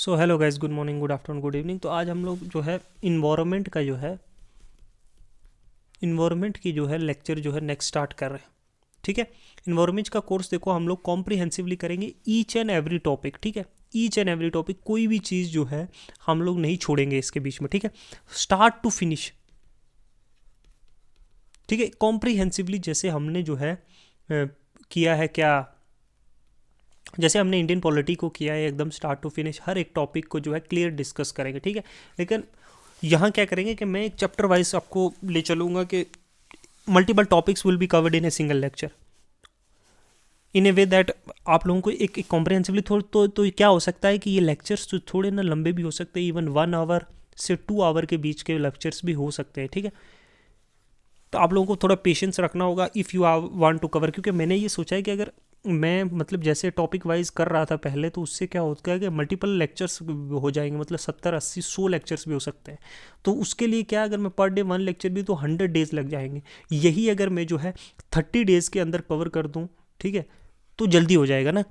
So hello guys, good morning, good afternoon, good evening. तो आज हम लोग जो है इन्वायरमेंट का जो है इन्वायरमेंट की जो है लेक्चर जो है नेक्स्ट स्टार्ट कर रहे हैं। ठीक है। इन्वायरमेंट का कोर्स देखो हम लोग कॉम्प्रिहेंसिवली करेंगे, ईच एंड एवरी टॉपिक। ठीक है, ईच एंड एवरी टॉपिक, कोई भी चीज़ जो है हम लोग नहीं छोड़ेंगे इसके बीच में। ठीक है, स्टार्ट टू फिनिश। ठीक है, कॉम्प्रिहेंसिवली जैसे हमने जो है किया है क्या, जैसे हमने इंडियन पॉलिटी को किया है एकदम स्टार्ट टू फिनिश, हर एक टॉपिक को जो है क्लियर डिस्कस करेंगे। ठीक है, लेकिन यहाँ क्या करेंगे कि मैं एक चैप्टर वाइज आपको ले चलूँगा कि multiple topics will be covered in a single lecture in A way that आप लोगों को एक कॉम्प्रिहेंसिवली तो क्या हो सकता है कि ये लेक्चर्स तो थोड़े ना लंबे भी हो सकते हैं, इवन 1 आवर से 2 आवर के बीच के लेक्चर्स भी हो सकते हैं। ठीक है, तो आप लोगों को थोड़ा पेशेंस रखना होगा if you want to cover, क्योंकि मैंने ये सोचा है कि अगर मैं मतलब जैसे टॉपिक वाइज कर रहा था पहले, तो उससे क्या होता है कि मल्टीपल लेक्चर्स हो जाएंगे, मतलब 70 80 100 लेक्चर्स भी हो सकते हैं। तो उसके लिए क्या, अगर मैं पर डे 1 लेक्चर भी तो 100 डेज लग जाएंगे। यही अगर मैं जो है 30 डेज़ के अंदर कवर कर दूँ, ठीक है, तो जल्दी हो जाएगा ना,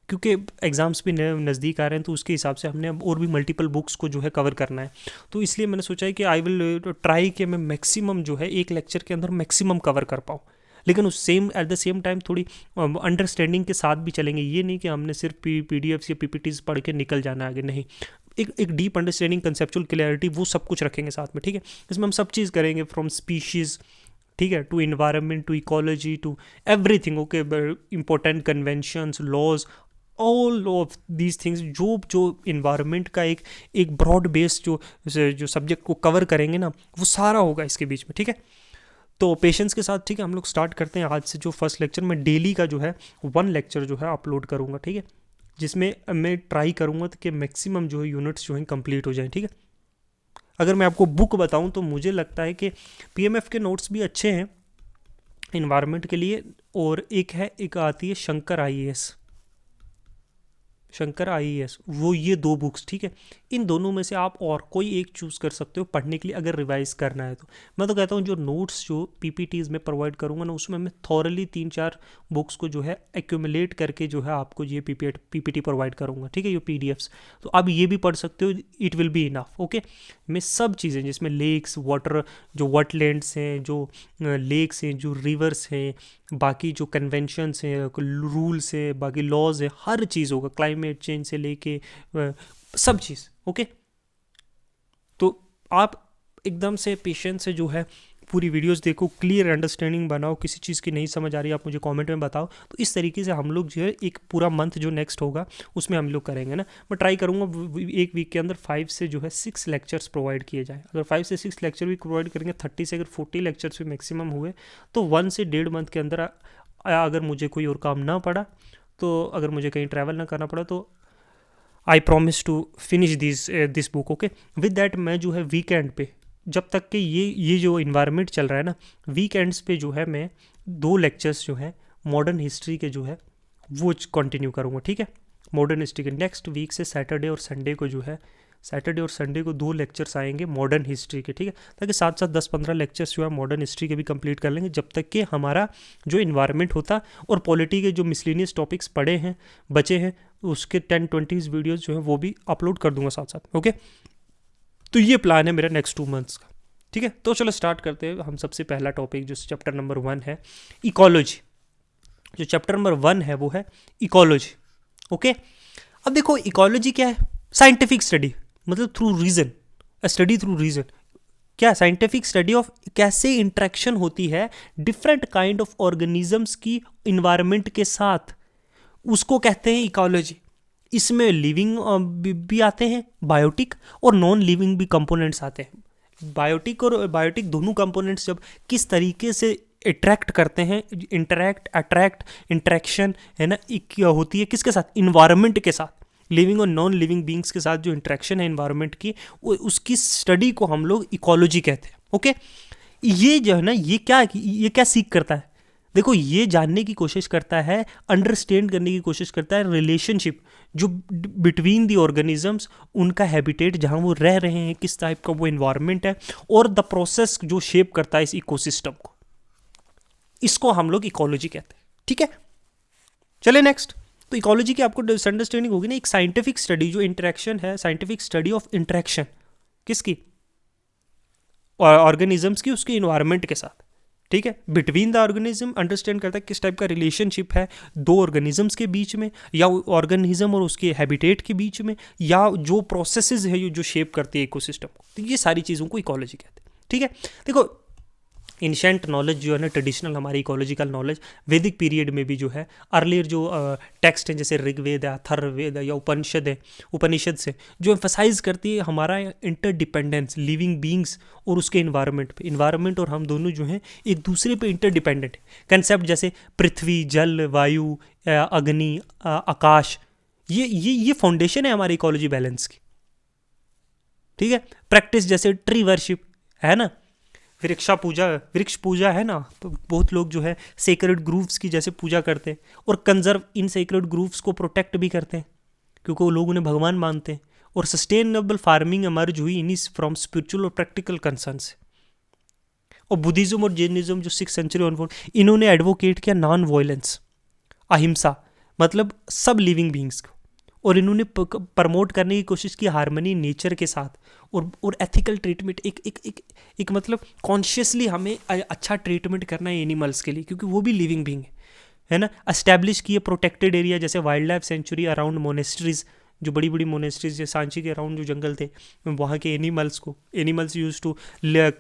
क्योंकि एग्ज़ाम्स भी नज़दीक आ रहे हैं, तो उसके हिसाब से हमने अब और भी मल्टीपल बुक्स को जो है कवर करना है। तो इसलिए मैंने सोचा है कि आई विल ट्राई कि मैं मैक्सिमम जो है एक लेक्चर के अंदर मैक्सिमम कवर कर पाऊँ, लेकिन उस same at the same time थोड़ी अंडरस्टैंडिंग के साथ भी चलेंगे। ये नहीं कि हमने सिर्फ पीडीएफ्स या पीपीटीज पढ़ के निकल जाना आगे, नहीं, एक डीप अंडरस्टैंडिंग, कंसेप्चुअल क्लैरिटी, वो सब कुछ रखेंगे साथ में। ठीक है, इसमें हम सब चीज़ करेंगे, फ्रॉम स्पीशीज़, ठीक है, to environment, to ecology, to everything. Okay, important conventions, laws, all of these things, जो जो इन्वायरमेंट का एक ब्रॉड बेस जो सब्जेक्ट को कवर करेंगे ना, वो सारा होगा इसके बीच में। ठीक है, तो पेशेंस के साथ, ठीक है, हम लोग स्टार्ट करते हैं आज से। जो फर्स्ट लेक्चर मैं डेली का जो है 1 लेक्चर जो है अपलोड करूँगा। ठीक है, जिसमें मैं ट्राई करूँगा कि मैक्सिमम जो है यूनिट्स जो हैं कंप्लीट हो जाएं। ठीक है, अगर मैं आपको बुक बताऊं तो मुझे लगता है कि पीएमएफ के नोट्स भी अच्छे हैं इन्वायरमेंट के लिए, और एक आती है शंकर आईएएस, शंकर आईएएस, वो ये 2 बुक्स। ठीक है, इन दोनों में से आप और कोई एक चूज़ कर सकते हो पढ़ने के लिए, अगर रिवाइज करना है तो। मैं तो कहता हूँ जो नोट्स जो पीपीटीज में प्रोवाइड करूँगा ना, उसमें मैं थॉरली 3 4 बुक्स को जो है एक्यूमुलेट करके जो है आपको ये पीपीटी प्रोवाइड करूँगा। ठीक है, ये पीडीएफ्स, तो आप ये भी पढ़ सकते हो, it will be enough. Okay, मैं सब चीज़ें जिसमें लेक्स, वाटर, जो वटलैंड्स हैं, जो लेक्स हैं, जो रिवर्स हैं, बाकी जो कन्वेंशंस हैं, रूल्स हैं, बाकी लॉज है, हर चीज़ होगा, क्लाइमेट चेंज से लेके सब चीज़। ओके, तो आप एकदम से पेशेंस से जो है पूरी वीडियोस देखो, क्लियर अंडरस्टैंडिंग बनाओ। किसी चीज़ की नहीं समझ आ रही, आप मुझे कमेंट में बताओ। तो इस तरीके से हम लोग जो है एक पूरा मंथ जो नेक्स्ट होगा उसमें हम लोग करेंगे ना। मैं ट्राई करूँगा एक वीक के अंदर 5 से जो है 6 लेक्चर्स प्रोवाइड किए जाए। अगर 5 से 6 लेक्चर भी प्रोवाइड करेंगे, 30 से अगर 40 लेक्चर्स भी मैक्सिमम हुए, तो 1 से 1.5 मंथ के अंदर अगर मुझे कोई और काम ना पड़ा, तो अगर मुझे कहीं ट्रैवल ना करना पड़ा, तो I promise to finish this book. Okay, with that मैं जो है वीकेंड पे, जब तक कि ये जो इन्वायरमेंट चल रहा है ना, वीकेंड्स पे जो है मैं 2 लेक्चर्स जो है मॉडर्न हिस्ट्री के जो है वो कंटिन्यू करूँगा। ठीक है, मॉडर्न हिस्ट्री के नेक्स्ट वीक से सैटरडे और संडे को जो है, सैटरडे और संडे को 2 लेक्चर्स आएंगे मॉडर्न हिस्ट्री के। ठीक है, ताकि साथ साथ 10 15 लेक्चर्स जो है मॉडर्न हिस्ट्री के भी कंप्लीट कर लेंगे, जब तक कि हमारा जो इन्वायरमेंट होता और पॉलिटी के जो मिसलिनियस टॉपिक्स पड़े हैं, बचे हैं, उसके 10 20 वीडियोज़ जो है वो भी अपलोड कर दूंगा साथ साथ। ओके, तो ये प्लान है मेरा नेक्स्ट 2 मंथ्स का। ठीक है, तो चलो स्टार्ट करते हैं। हम सबसे पहला टॉपिक जो चैप्टर नंबर 1 है, इकोलॉजी। जो चैप्टर नंबर 1 है वो है इकोलॉजी। ओके, अब देखो इकोलॉजी क्या है, साइंटिफिक स्टडी, मतलब through reason, study through reason. क्या, साइंटिफिक स्टडी ऑफ कैसे इंटरेक्शन होती है डिफरेंट काइंड ऑफ ऑर्गेनिजम्स की इन्वायरमेंट के साथ, उसको कहते हैं इकोलॉजी। इसमें लिविंग भी आते हैं, बायोटिक और नॉन लिविंग भी कंपोनेंट्स आते हैं। बायोटिक और बायोटिक दोनों कंपोनेंट्स जब किस तरीके से अट्रैक्ट करते हैं, इंटरैक्ट, अट्रैक्ट, इंटरेक्शन है ना, होती है किसके साथ, इन्वायरमेंट के साथ। लिविंग और नॉन लिविंग बींग्स के साथ जो इंटरेक्शन है इन्वायरमेंट की, उसकी स्टडी को हम लोग इकोलॉजी कहते हैं। ओके, ये जो है ना, ये क्या सीख करता है, देखो ये जानने की कोशिश करता है, अंडरस्टैंड करने की कोशिश करता है रिलेशनशिप जो बिटवीन दी ऑर्गेनिजम्स, उनका हैबिटेट जहाँ वो रह रहे हैं, किस टाइप का वो इन्वायरमेंट है, और द प्रोसेस जो शेप करता है इस इकोसिस्टम को, इसको हम लोग इकोलॉजी कहते हैं। ठीक है, चले नेक्स्ट। तो इकोलॉजी की आपको अंडरस्टैंडिंग होगी ना, एक साइंटिफिक स्टडी जो इंटरेक्शन है, साइंटिफिक स्टडी ऑफ इंटरेक्शन किसकी, ऑर्गेनिजम्स की उसके इन्वायरमेंट के साथ, ठीक है, बिटवीन द ऑर्गेनिज्म, अंडरस्टैंड करता है किस टाइप का रिलेशनशिप है दो ऑर्गेनिजम्स के बीच में, या ऑर्गेनिज्म और उसके हैबिटेट के बीच में, या जो प्रोसेसेस है जो शेप करती है इकोसिस्टम को, तो ये सारी चीज़ों को इकोलॉजी कहते हैं, ठीक है। देखो एंशेंट नॉलेज जो है ना, ट्रेडिशनल हमारी इकोलॉजिकल नॉलेज वैदिक पीरियड में भी जो है, अर्लियर जो टेक्स्ट हैं जैसे ऋग्वेद है, अथर्ववेद है, या उपनिषद है, उपनिषद से जो एम्फसाइज करती है हमारा इंटरडिपेंडेंस लिविंग बींग्स और उसके इन्वायरमेंट पे, इन्वायरमेंट और हम दोनों जो हैं एक दूसरे पे इंटरडिपेंडेंट है। कंसेप्ट जैसे पृथ्वी, जल, वायु, अग्नि, आकाश, ये फाउंडेशन है हमारी इकोलॉजी बैलेंस की, ठीक है। प्रैक्टिस जैसे ट्री वर्शिप है ना, वृक्ष पूजा है ना, तो बहुत लोग जो है सेक्रेड ग्रूव्स की जैसे पूजा करते हैं, और कंजर्व इन सेक्रेड ग्रूव्स को प्रोटेक्ट भी करते हैं क्योंकि वो लोग उन्हें भगवान मानते हैं। और सस्टेनेबल फार्मिंग इमर्ज हुई इन्हीं फ्रॉम स्पिरिचुअल और प्रैक्टिकल कंसर्न से। और बुद्धिज्म और जैनिज्म जो 6th सेंचुरी ऑनवर्ड, इन्होंने एडवोकेट किया नॉन वायलेंस, अहिंसा, मतलब सब लिविंग बींग्स को, और इन्होंने प्रमोट करने की कोशिश की हार्मनी नेचर के साथ, और एथिकल ट्रीटमेंट, एक मतलब कॉन्शियसली हमें अच्छा ट्रीटमेंट करना है एनिमल्स के लिए क्योंकि वो भी लिविंग बींग है ना। एस्टैब्लिश किए प्रोटेक्टेड एरिया जैसे wild life sanctuary around monasteries, जो बड़ी बड़ी मोनेस्ट्रीज जैसे सांची के अराउंड जो जंगल थे, वहाँ के animals use to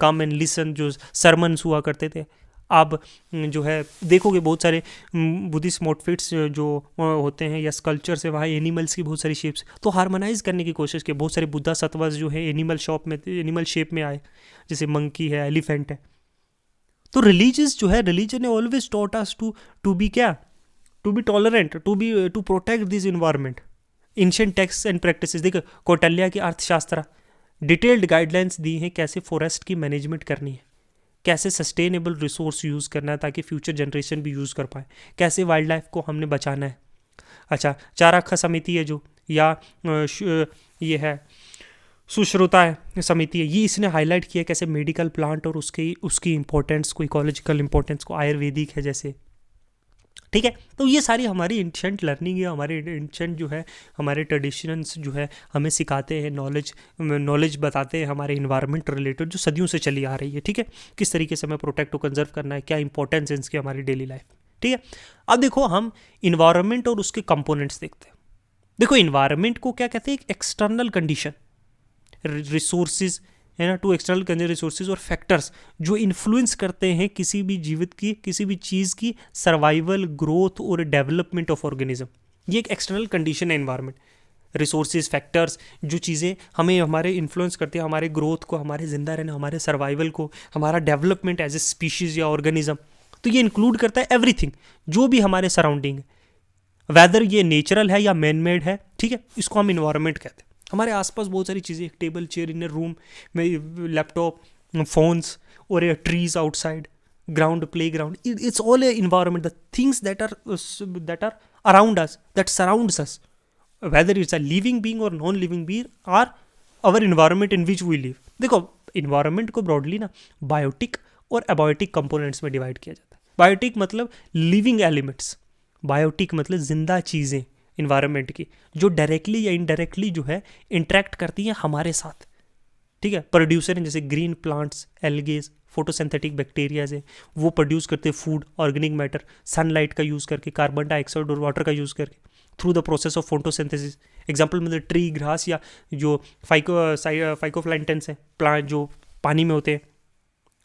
come and listen, जो सरमन्स हुआ करते थे। आप जो है देखोगे बहुत सारे बुद्धिस्ट मोटफिट्स जो होते हैं या स्कल्पचर्स है, वहाँ एनिमल्स की बहुत सारी शेप्स, तो हार्मोनाइज करने की कोशिश की। बहुत सारे बुद्धा सत्वास जो है एनिमल शेप में आए, जैसे मंकी है, एलिफेंट है। तो रिलीजन ने always taught us to be क्या, to be tolerant, to protect this environment. Ancient text and practices, देखो कौटिल्य की अर्थशास्त्र डिटेल्ड गाइडलाइंस दी हैं कैसे फॉरेस्ट की मैनेजमेंट करनी है, कैसे सस्टेनेबल रिसोर्स यूज़ करना है ताकि फ्यूचर जनरेशन भी यूज़ कर पाए, कैसे वाइल्ड लाइफ को हमने बचाना है। अच्छा, चाराखा समिति है जो, या ये है सुश्रुता है समिति है, ये इसने हाईलाइट किया कैसे मेडिकल प्लांट और उसकी इंपॉर्टेंस को, इकोलॉजिकल इंपॉर्टेंस को, आयुर्वेदिक है जैसे, ठीक है। तो ये सारी हमारी एंशिएंट लर्निंग है, हमारे एंशिएंट जो है हमारे ट्रेडिशंस जो है हमें सिखाते हैं, नॉलेज बताते हैं हमारे इन्वायरमेंट रिलेटेड जो सदियों से चली आ रही है, ठीक है। किस तरीके से हमें प्रोटेक्ट और कंजर्व करना है, क्या इंपॉर्टेंस है इसकी हमारी डेली लाइफ, ठीक है। अब देखो हम इन्वायरमेंट और उसके कंपोनेंट्स देखते हैं। देखो इन्वायरमेंट को क्या कहते हैं, एक एक्सटर्नल कंडीशन, रिसोर्सेज है ना, टू एक्सटर्नल रिसोर्सेज और फैक्टर्स जो इन्फ्लुएंस करते हैं किसी भी जीवित की, किसी भी चीज़ की सर्वाइवल, ग्रोथ और डेवलपमेंट ऑफ ऑर्गेनिज्म। ये एक एक्सटर्नल कंडीशन है इन्वायरमेंट। रिसोर्सेज, फैक्टर्स, जो चीज़ें हमें हमारे इन्फ्लुएंस करती हैं, हमारे ग्रोथ को, हमारे जिंदा रहने, हमारे सर्वाइवल को, हमारा डेवलपमेंट एज ए स्पीशीज़ या ऑर्गेनिज्म। तो ये इंक्लूड करता है एवरीथिंग जो भी हमारे सराउंडिंग है, वेदर ये नेचुरल है या मैन मेड है, ठीक है, इसको हम इन्वायरमेंट कहते हैं। हमारे आसपास बहुत सारी चीज़ें, एक table, chair in a room में, लैपटॉप, फोन्स, और trees outside, ground, play ground, it's all a environment, the things that are around us, that surrounds us, whether it's a living being और non living being, are our environment in which we live. देखो environment को broadly ना biotic और abiotic components में divide किया जाता है। Biotic मतलब लिविंग एलिमेंट्स, बायोटिक मतलब जिंदा चीज़ें इन्वायरमेंट की, जो डायरेक्टली या इनडायरेक्टली जो है इंटरेक्ट करती हैं हमारे साथ, ठीक है। प्रोड्यूसर हैं जैसे ग्रीन प्लांट्स, एल्गेज, फोटोसिंथेटिक बैक्टीरियाज हैं, वो प्रोड्यूस करते हैं फूड, ऑर्गेनिक मैटर, सनलाइट का यूज़ करके, कार्बन डाइऑक्साइड और वाटर का यूज़ करके, through the process of photosynthesis. Example मतलब ट्री, ग्रास, या जो फाइकोप्लैंक्टन्स हैं, प्लांट जो पानी में होते हैं,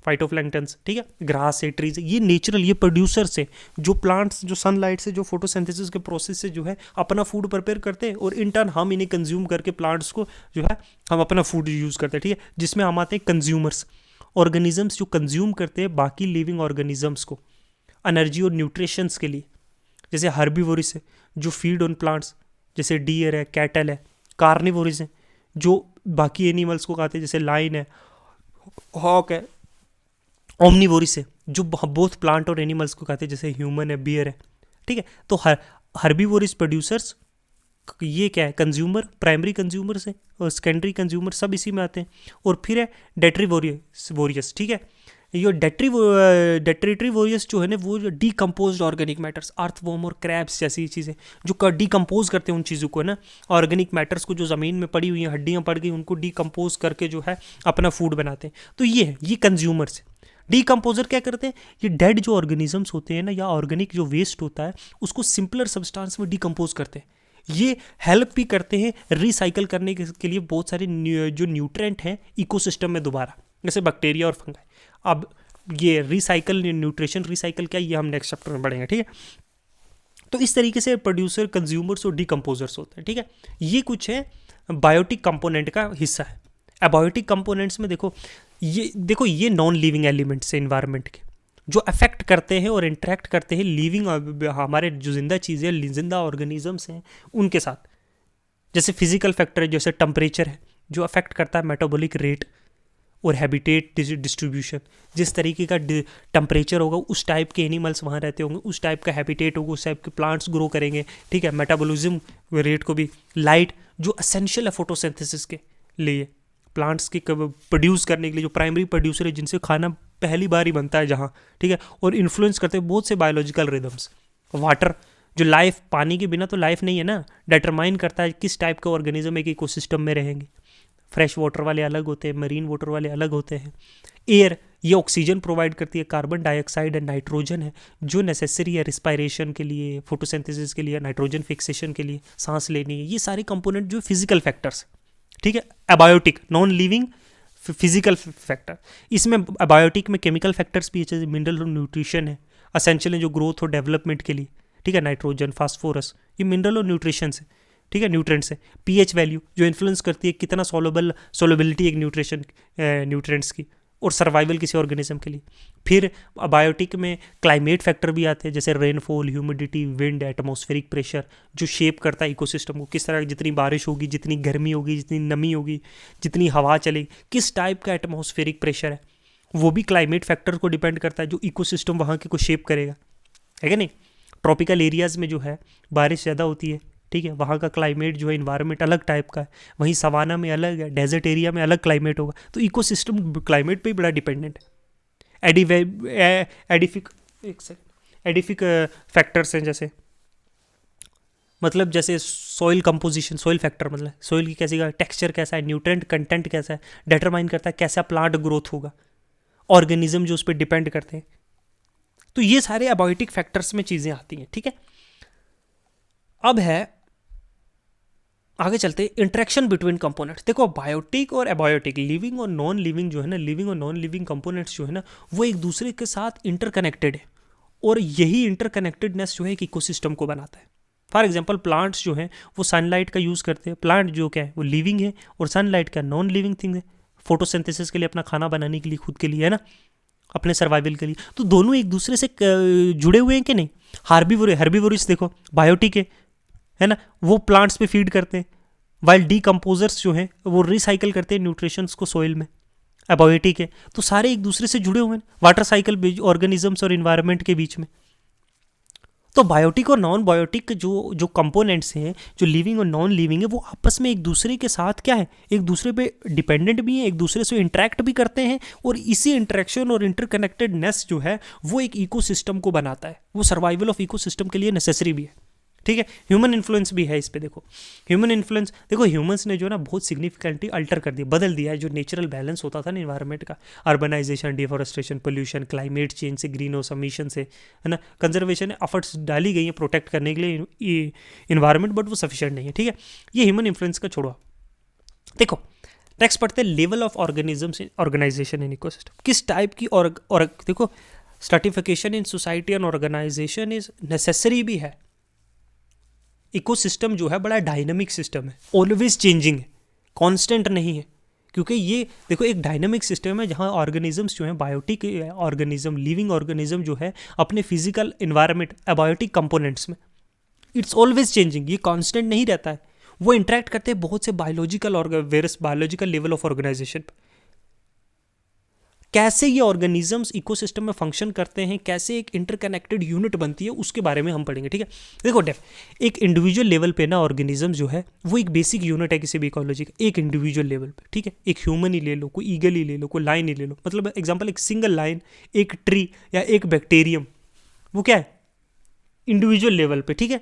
फाइटोप्लैंक्टन्स, ठीक है, ग्रास है, ट्रीज, ये नेचुरल, ये प्रोड्यूसर से, जो प्लांट्स जो सनलाइट से, जो फोटोसिंथेसिस के प्रोसेस से जो है अपना फूड प्रिपेयर करते हैं, और इन टर्न हम इन्हें कंज्यूम करके प्लांट्स को जो है हम अपना फूड यूज़ करते हैं, ठीक है। जिसमें हम आते हैं कंज्यूमर्स, ऑर्गेनिजम्स जो कंज्यूम करते हैं बाकी लिविंग ऑर्गेनिजम्स को एनर्जी और न्यूट्रिशंस के लिए, जैसे हर्बीवोरस है जो फीड ऑन प्लांट्स, जैसे डियर है, कैटल है। कार्निवोरस है जो बाकी एनिमल्स को खाते हैं, जैसे लाइन है, हॉक है। ओमनीवोरस है जो बोथ प्लांट और एनिमल्स को खाते हैं, जैसे ह्यूमन है, बियर है, ठीक है। तो हर्बीवोरस प्रोड्यूसर्स, ये क्या है, कंज्यूमर, प्राइमरी कंज्यूमर्स है, और सेकेंडरी कंज्यूमर सब इसी में आते हैं। और फिर है डेट्रीवोरियस, ठीक है, ये डेट्रिटिवोरियस जो है ना, वो डीकम्पोज्ड ऑर्गेनिक मैटर्स, अर्थवॉर्म और क्रैब्स जैसी चीज़ें जो डीकम्पोज करते हैं उन चीज़ों को, है ना, ऑर्गेनिक मैटर्स को जो ज़मीन में पड़ी हुई हैं, हड्डियाँ पड़ गई, उनको डीकम्पोज करके जो है अपना फूड बनाते हैं। तो ये कंज्यूमर्स है। डीकम्पोजर क्या करते हैं, ये डेड जो ऑर्गेनिजम्स होते हैं ना, या ऑर्गेनिक जो वेस्ट होता है उसको सिंपलर सब्सटेंस में डीकम्पोज करते हैं। ये हेल्प भी करते हैं रिसाइकल करने के लिए बहुत सारे जो न्यूट्रेंट हैं इकोसिस्टम में दोबारा, जैसे बैक्टीरिया और फंगाई। अब ये रिसाइकल, न्यूट्रिशन रिसाइकल क्या, ये हम नेक्स्ट चैप्टर में पढ़ेंगे, ठीक है। तो इस तरीके से प्रोड्यूसर, कंज्यूमर्स और डीकम्पोजर्स होते हैं, ठीक है। ये कुछ है बायोटिक कंपोनेंट का हिस्सा है। एबायोटिक कंपोनेंट्स में देखो ये नॉन लिविंग एलिमेंट्स हैं इन्वायरमेंट के, जो अफेक्ट करते हैं और इंटरेक्ट करते हैं लिविंग, हमारे जो जिंदा चीज़ें, जिंदा ऑर्गेनिजम्स हैं उनके साथ। जैसे फिजिकल फैक्टर है, जैसे टेम्परेचर है जो अफेक्ट करता है मेटाबॉलिक रेट और हैबिटेट डिस्ट्रीब्यूशन। जिस तरीके का टेम्परेचर होगा उस टाइप के एनिमल्स वहाँ रहते होंगे, उस टाइप का हैबिटेट होगा, उस टाइप के प्लांट्स ग्रो करेंगे, ठीक है। मेटाबॉलिज्म रेट को भी, लाइट जो असेंशियल है फोटोसिंथेसिस के लिए, प्लांट्स के प्रोड्यूस करने के लिए, जो प्राइमरी प्रोड्यूसर है जिनसे खाना पहली बार ही बनता है जहाँ, ठीक है। और इन्फ्लुएंस करते हैं बहुत से बायोलॉजिकल रिदम्स। वाटर जो लाइफ, पानी के बिना तो लाइफ नहीं है ना, डिटरमाइन करता है किस टाइप के ऑर्गेनिज्म एक इकोसिस्टम में रहेंगे। फ्रेश वाटर वाले अलग होते हैं, मरीन वाटर वाले अलग होते हैं। एयर, ये ऑक्सीजन प्रोवाइड करती है, कार्बन डाइऑक्साइड एंड नाइट्रोजन है जो नेसेसरी है रिस्पायरेशन के लिए, फोटोसिंथेसिस के लिए, नाइट्रोजन फिक्सेशन के लिए, सांस लेने, ये सारे कंपोनेंट जो फिजिकल फैक्टर्स, ठीक है। Abiotic non living physical factor. इसमें एबायोटिक में केमिकल फैक्टर्स भी है, जैसे मिनरल और न्यूट्रिशन है, असेंशियल है जो ग्रोथ और डेवलपमेंट के लिए, ठीक है। नाइट्रोजन, फास्फोरस, ये मिनरल और न्यूट्रिशन है, ठीक है, न्यूट्रेंट्स है। पीएच वैल्यू जो इन्फ्लुएंस करती है कितना सोलेबिलिटी एक न्यूट्रेंट्स की, और सर्वाइवल किसी ऑर्गेनिज्म के लिए। फिर बायोटिक में क्लाइमेट फैक्टर भी आते हैं, जैसे rainfall, humidity, wind, atmospheric pressure, जो शेप करता है इकोसिस्टम को, किस तरह, जितनी बारिश होगी, जितनी गर्मी होगी, जितनी नमी होगी, जितनी हवा चलेगी, किस टाइप का एटमॉस्फेरिक प्रेशर है, वो भी क्लाइमेट फैक्टर को डिपेंड करता है, जो इकोसिस्टम वहाँ के को शेप करेगा, है कि नहीं। ट्रॉपिकल एरियाज़ में जो है बारिश ज़्यादा होती है, ठीक है, वहाँ का क्लाइमेट जो है इन्वायरमेंट अलग टाइप का है। वहीं सवाना में अलग है, डेजर्ट एरिया में अलग क्लाइमेट होगा। तो इकोसिस्टम क्लाइमेट पे ही बड़ा डिपेंडेंट है। एडिफिक फैक्टर्स हैं, जैसे मतलब जैसे सॉइल कंपोजिशन, सॉइल फैक्टर मतलब सॉइल की कैसी का टेक्सचर कैसा है, न्यूट्रेंट कंटेंट कैसा है, डिटरमाइन करता है कैसा प्लांट ग्रोथ होगा, ऑर्गेनिज्म जो उस पर डिपेंड करते हैं। तो ये सारे एबायोटिक फैक्टर्स में चीज़ें आती हैं, ठीक है। अब है आगे चलते हैं इंटरेक्शन बिटवीन कंपोनेंट्स। देखो बायोटिक और एबायोटिक, लिविंग और नॉन लिविंग जो है ना, लिविंग और नॉन लिविंग कंपोनेंट्स जो है ना, वो एक दूसरे के साथ इंटरकनेक्टेड है, और यही इंटरकनेक्टेडनेस जो है एक इकोसिस्टम को बनाता है। फॉर एग्जांपल प्लांट्स जो हैं वो सनलाइट का यूज़ करते हैं। प्लांट जो क्या है वो लिविंग है, और सनलाइट का नॉन लिविंग थिंग है, फोटोसिंथेसिस के लिए, अपना खाना बनाने के लिए, खुद के लिए, है ना, अपने सर्वाइवल के लिए। तो दोनों एक दूसरे से जुड़े हुए हैं कि नहीं। हर्बीवोरस देखो बायोटिक है ना, वो प्लांट्स पे फीड करते हैं, वाइल डीकम्पोजर्स जो हैं वो रिसाइकल करते हैं न्यूट्रिशंस को सॉइल में, एबायोटिक है। तो सारे एक दूसरे से जुड़े हुए हैं, वाटर साइकिल ऑर्गेनिजम्स और इन्वायरमेंट के बीच में। तो बायोटिक और नॉन बायोटिक जो कंपोनेंट्स हैं, जो लिविंग और नॉन लिविंग है, वो आपस में एक दूसरे के साथ क्या है, एक दूसरे पे डिपेंडेंट भी हैं, एक दूसरे से इंटरेक्ट भी करते हैं, और इसी इंटरेक्शन और इंटरकनेक्टेडनेस जो है वो एक इकोसिस्टम को बनाता है, वो सर्वाइवल ऑफ इकोसिस्टम के लिए नेसेसरी भी है, ठीक है। ह्यूमन इन्फ्लुएंस भी है इस पे। देखो ह्यूमन इन्फ्लुएंस, देखो ह्यूमंस ने जो ना बहुत सिग्निफिकेंटली अल्टर कर दिया, बदल दिया है जो नेचुरल बैलेंस होता था ना इन्वायरमेंट का, urbanization, deforestation, pollution, climate change से, ग्रीन हाउस एमिशन से, है ना, कंजर्वेशन एफर्ट्स डाली गई है प्रोटेक्ट करने के लिए इन्वायरमेंट, बट वो सफिशिएंट नहीं है, ठीक है। ये ह्यूमन इन्फ्लुएंस का छोड़ो। देखो नेक्स्ट पढ़ते हैं level of organisms in organization in ecosystem, किस टाइप की, और देखो stratification in society and organization is necessary भी है। इकोसिस्टम जो है बड़ा डायनामिक सिस्टम है, ऑलवेज चेंजिंग है, कांस्टेंट नहीं है, क्योंकि ये देखो एक डायनामिक सिस्टम है जहाँ ऑर्गेनिजम्स जो हैं, बायोटिक ऑर्गेनिज्म, लिविंग ऑर्गेनिज्म जो है अपने फिजिकल इन्वायरमेंट, एबायोटिक कंपोनेंट्स में इट्स ऑलवेज चेंजिंग, ये कांस्टेंट नहीं रहता है। वो इंटरेक्ट करते हैं बहुत से बायोलॉजिकल और various biological level of organization. कैसे ये ऑर्गेनिजम्स इकोसिस्टम में फंक्शन करते हैं, कैसे एक इंटरकनेक्टेड यूनिट बनती है, उसके बारे में हम पढ़ेंगे। ठीक है, देखो एक इंडिविजुअल लेवल पे ना ऑर्गेनिज्म जो है वो एक बेसिक यूनिट है किसी भी इकोलॉजी का, एक इंडिविजुअल लेवल पे। ठीक है, एक ह्यूमन ही ले लो, कोई ईगल ही ले लो, कोई लाइन ही ले लो, मतलब एग्जांपल एक सिंगल लाइन, एक ट्री या एक बैक्टीरियम, वो क्या है, इंडिविजुअल लेवल पे। ठीक है,